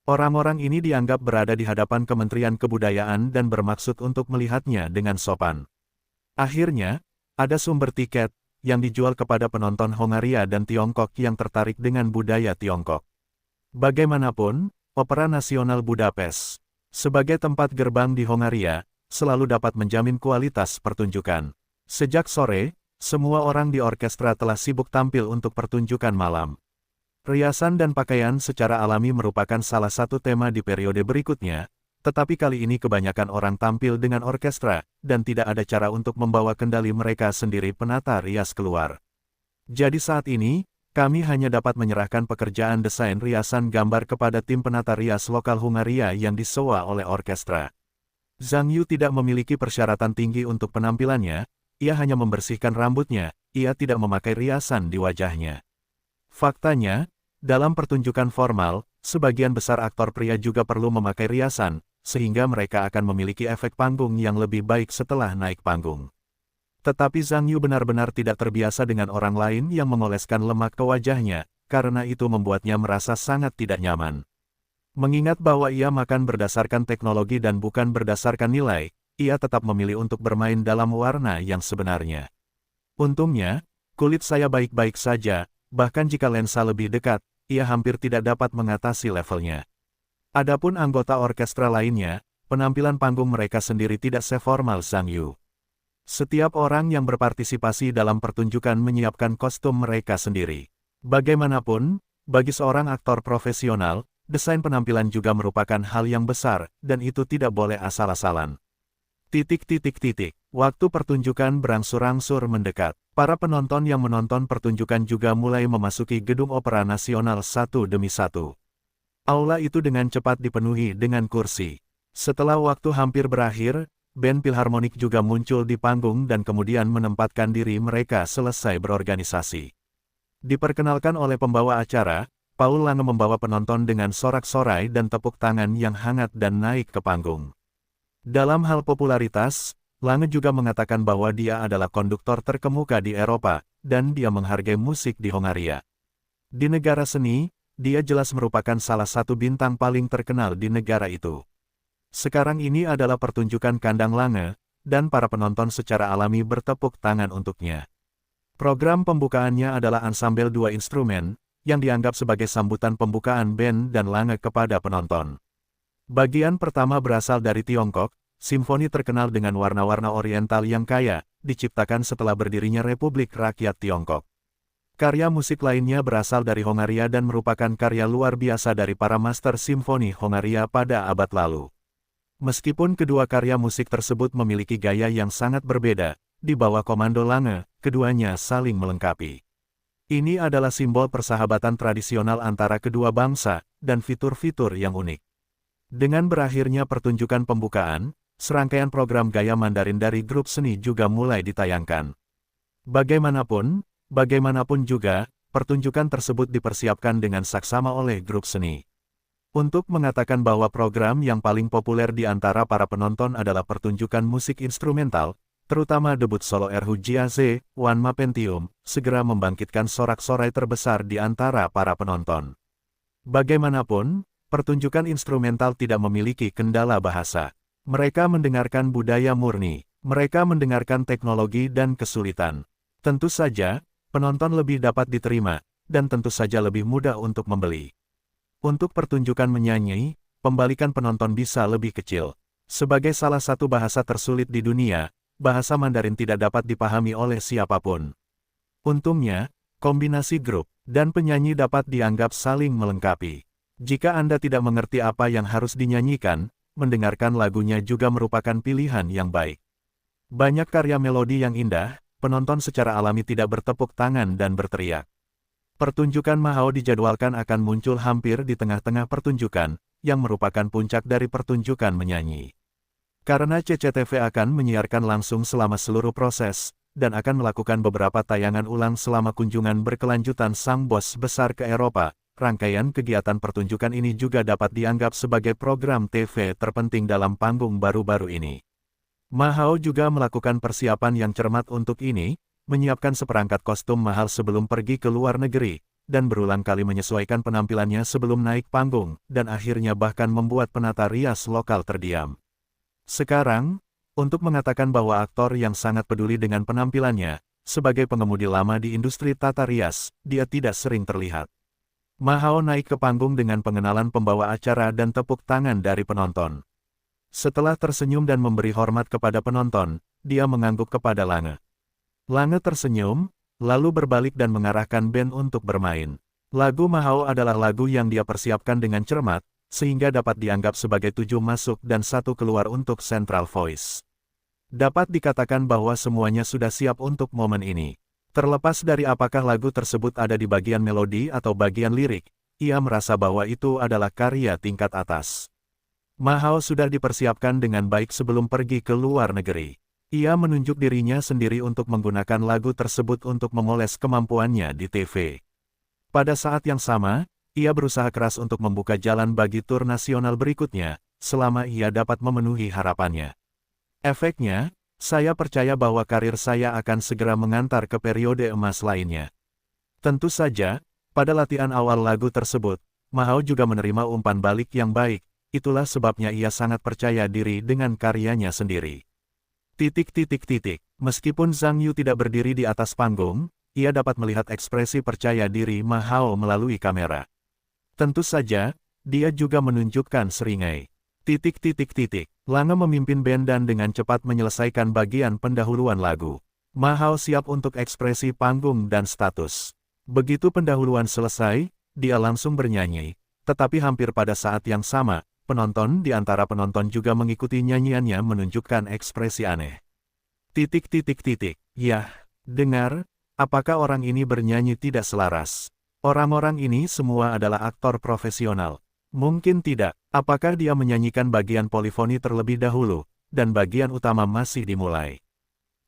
Orang-orang ini dianggap berada di hadapan Kementerian Kebudayaan dan bermaksud untuk melihatnya dengan sopan. Akhirnya, ada sumber tiket, yang dijual kepada penonton Hongaria dan Tiongkok yang tertarik dengan budaya Tiongkok. Bagaimanapun, Opera Nasional Budapest, sebagai tempat gerbang di Hongaria, selalu dapat menjamin kualitas pertunjukan. Sejak sore, semua orang di orkestra telah sibuk tampil untuk pertunjukan malam. Riasan dan pakaian secara alami merupakan salah satu tema di periode berikutnya, tetapi kali ini kebanyakan orang tampil dengan orkestra, dan tidak ada cara untuk membawa kendali mereka sendiri penata rias keluar. Jadi saat ini, kami hanya dapat menyerahkan pekerjaan desain riasan gambar kepada tim penata rias lokal Hongaria yang disewa oleh orkestra. Zhang Yu tidak memiliki persyaratan tinggi untuk penampilannya, ia hanya membersihkan rambutnya, ia tidak memakai riasan di wajahnya. Faktanya, dalam pertunjukan formal, sebagian besar aktor pria juga perlu memakai riasan, sehingga mereka akan memiliki efek panggung yang lebih baik setelah naik panggung. Tetapi Zhang Yu benar-benar tidak terbiasa dengan orang lain yang mengoleskan lemak ke wajahnya, karena itu membuatnya merasa sangat tidak nyaman. Mengingat bahwa ia makan berdasarkan teknologi dan bukan berdasarkan nilai, ia tetap memilih untuk bermain dalam warna yang sebenarnya. Untungnya, kulit saya baik-baik saja, bahkan jika lensa lebih dekat, ia hampir tidak dapat mengatasi levelnya. Adapun anggota orkestra lainnya, penampilan panggung mereka sendiri tidak seformal Zhang Yu. Setiap orang yang berpartisipasi dalam pertunjukan menyiapkan kostum mereka sendiri. Bagaimanapun, bagi seorang aktor profesional, desain penampilan juga merupakan hal yang besar, dan itu tidak boleh asal-asalan. Waktu pertunjukan berangsur-angsur mendekat. Para penonton yang menonton pertunjukan juga mulai memasuki Gedung Opera Nasional satu demi satu. Aula itu dengan cepat dipenuhi dengan kursi. Setelah waktu hampir berakhir, band Philharmonic juga muncul di panggung dan kemudian menempatkan diri mereka selesai berorganisasi. Diperkenalkan oleh pembawa acara, Paul Lange membawa penonton dengan sorak-sorai dan tepuk tangan yang hangat dan naik ke panggung. Dalam hal popularitas, Lange juga mengatakan bahwa dia adalah konduktor terkemuka di Eropa, dan dia menghargai musik di Hongaria. Di negara seni, dia jelas merupakan salah satu bintang paling terkenal di negara itu. Sekarang ini adalah pertunjukan kandang Lange, dan para penonton secara alami bertepuk tangan untuknya. Program pembukaannya adalah ansambel dua instrumen, yang dianggap sebagai sambutan pembukaan band dan Lange kepada penonton. Bagian pertama berasal dari Tiongkok, simfoni terkenal dengan warna-warna oriental yang kaya, diciptakan setelah berdirinya Republik Rakyat Tiongkok. Karya musik lainnya berasal dari Hongaria dan merupakan karya luar biasa dari para master simfoni Hongaria pada abad lalu. Meskipun kedua karya musik tersebut memiliki gaya yang sangat berbeda, di bawah komando Lange, keduanya saling melengkapi. Ini adalah simbol persahabatan tradisional antara kedua bangsa, dan fitur-fitur yang unik. Dengan berakhirnya pertunjukan pembukaan, serangkaian program gaya Mandarin dari grup seni juga mulai ditayangkan. Bagaimanapun juga, pertunjukan tersebut dipersiapkan dengan saksama oleh grup seni. Untuk mengatakan bahwa program yang paling populer di antara para penonton adalah pertunjukan musik instrumental, terutama debut solo Erhu Jiaze, Wan Ma Pentium, segera membangkitkan sorak-sorai terbesar di antara para penonton. Bagaimanapun, pertunjukan instrumental tidak memiliki kendala bahasa. Mereka mendengarkan budaya murni, mereka mendengarkan teknologi dan kesulitan. Tentu saja, penonton lebih dapat diterima, dan tentu saja lebih mudah untuk membeli. Untuk pertunjukan menyanyi, pembalikan penonton bisa lebih kecil. Sebagai salah satu bahasa tersulit di dunia, bahasa Mandarin tidak dapat dipahami oleh siapapun. Untungnya, kombinasi grup dan penyanyi dapat dianggap saling melengkapi. Jika Anda tidak mengerti apa yang harus dinyanyikan, mendengarkan lagunya juga merupakan pilihan yang baik. Banyak karya melodi yang indah, penonton secara alami tidak bertepuk tangan dan berteriak. Pertunjukan Mahou dijadwalkan akan muncul hampir di tengah-tengah pertunjukan, yang merupakan puncak dari pertunjukan menyanyi. Karena CCTV akan menyiarkan langsung selama seluruh proses, dan akan melakukan beberapa tayangan ulang selama kunjungan berkelanjutan sang bos besar ke Eropa, rangkaian kegiatan pertunjukan ini juga dapat dianggap sebagai program TV terpenting dalam panggung baru-baru ini. Mahou juga melakukan persiapan yang cermat untuk ini, menyiapkan seperangkat kostum mahal sebelum pergi ke luar negeri, dan berulang kali menyesuaikan penampilannya sebelum naik panggung, dan akhirnya bahkan membuat penata rias lokal terdiam. Sekarang, untuk mengatakan bahwa aktor yang sangat peduli dengan penampilannya, sebagai pengemudi lama di industri tata rias, dia tidak sering terlihat. Mahou naik ke panggung dengan pengenalan pembawa acara dan tepuk tangan dari penonton. Setelah tersenyum dan memberi hormat kepada penonton, dia mengangguk kepada Lange. Lange tersenyum, lalu berbalik dan mengarahkan band untuk bermain. Lagu Mahou adalah lagu yang dia persiapkan dengan cermat, sehingga dapat dianggap sebagai 7 masuk dan 1 keluar untuk Central Voice. Dapat dikatakan bahwa semuanya sudah siap untuk momen ini. Terlepas dari apakah lagu tersebut ada di bagian melodi atau bagian lirik, ia merasa bahwa itu adalah karya tingkat atas. Mahou sudah dipersiapkan dengan baik sebelum pergi ke luar negeri. Ia menunjuk dirinya sendiri untuk menggunakan lagu tersebut untuk memoles kemampuannya di TV. Pada saat yang sama, ia berusaha keras untuk membuka jalan bagi tur nasional berikutnya, selama ia dapat memenuhi harapannya. Efeknya, saya percaya bahwa karir saya akan segera mengantar ke periode emas lainnya. Tentu saja, pada latihan awal lagu tersebut, Ma Hao juga menerima umpan balik yang baik, itulah sebabnya ia sangat percaya diri dengan karyanya sendiri. Meskipun Zhang Yu tidak berdiri di atas panggung, ia dapat melihat ekspresi percaya diri Ma Hao melalui kamera. Tentu saja, dia juga menunjukkan seringai. Lange memimpin band dan dengan cepat menyelesaikan bagian pendahuluan lagu. Ma Hao siap untuk ekspresi panggung dan status. Begitu pendahuluan selesai, dia langsung bernyanyi, tetapi hampir pada saat yang sama, penonton di antara penonton juga mengikuti nyanyiannya menunjukkan ekspresi aneh. Yah, dengar, apakah orang ini bernyanyi tidak selaras? Orang-orang ini semua adalah aktor profesional. Mungkin tidak, apakah dia menyanyikan bagian polifoni terlebih dahulu, dan bagian utama masih dimulai?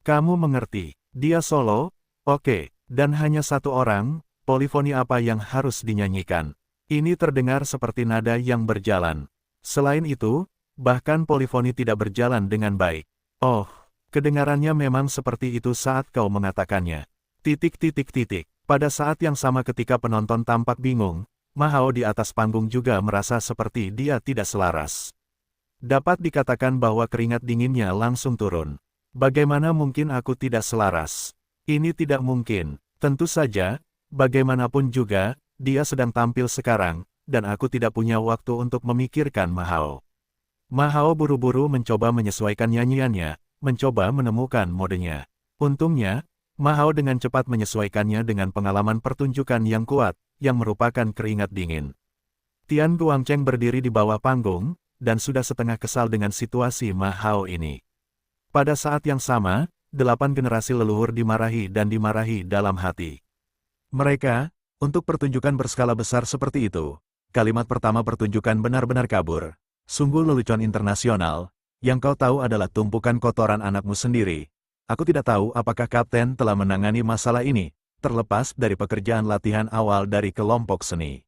Kamu mengerti, dia solo, oke, dan hanya satu orang, polifoni apa yang harus dinyanyikan? Ini terdengar seperti nada yang berjalan. Selain itu, bahkan polifoni tidak berjalan dengan baik. Oh, kedengarannya memang seperti itu saat kau mengatakannya. Pada saat yang sama ketika penonton tampak bingung, Ma Hao di atas panggung juga merasa seperti dia tidak selaras. Dapat dikatakan bahwa keringat dinginnya langsung turun. Bagaimana mungkin aku tidak selaras? Ini tidak mungkin. Tentu saja, bagaimanapun juga, dia sedang tampil sekarang, dan aku tidak punya waktu untuk memikirkan Ma Hao. Ma Hao buru-buru mencoba menyesuaikan nyanyiannya, mencoba menemukan modenya. Untungnya, Ma Hao dengan cepat menyesuaikannya dengan pengalaman pertunjukan yang kuat, yang merupakan keringat dingin. Tian Guangcheng berdiri di bawah panggung, dan sudah setengah kesal dengan situasi Ma Hao ini. Pada saat yang sama, 8 generasi leluhur dimarahi dan dimarahi dalam hati. Mereka, untuk pertunjukan berskala besar seperti itu, kalimat pertama pertunjukan benar-benar kabur. Sungguh lelucon internasional, yang kau tahu adalah tumpukan kotoran anakmu sendiri. Aku tidak tahu apakah kapten telah menangani masalah ini, terlepas dari pekerjaan latihan awal dari kelompok seni.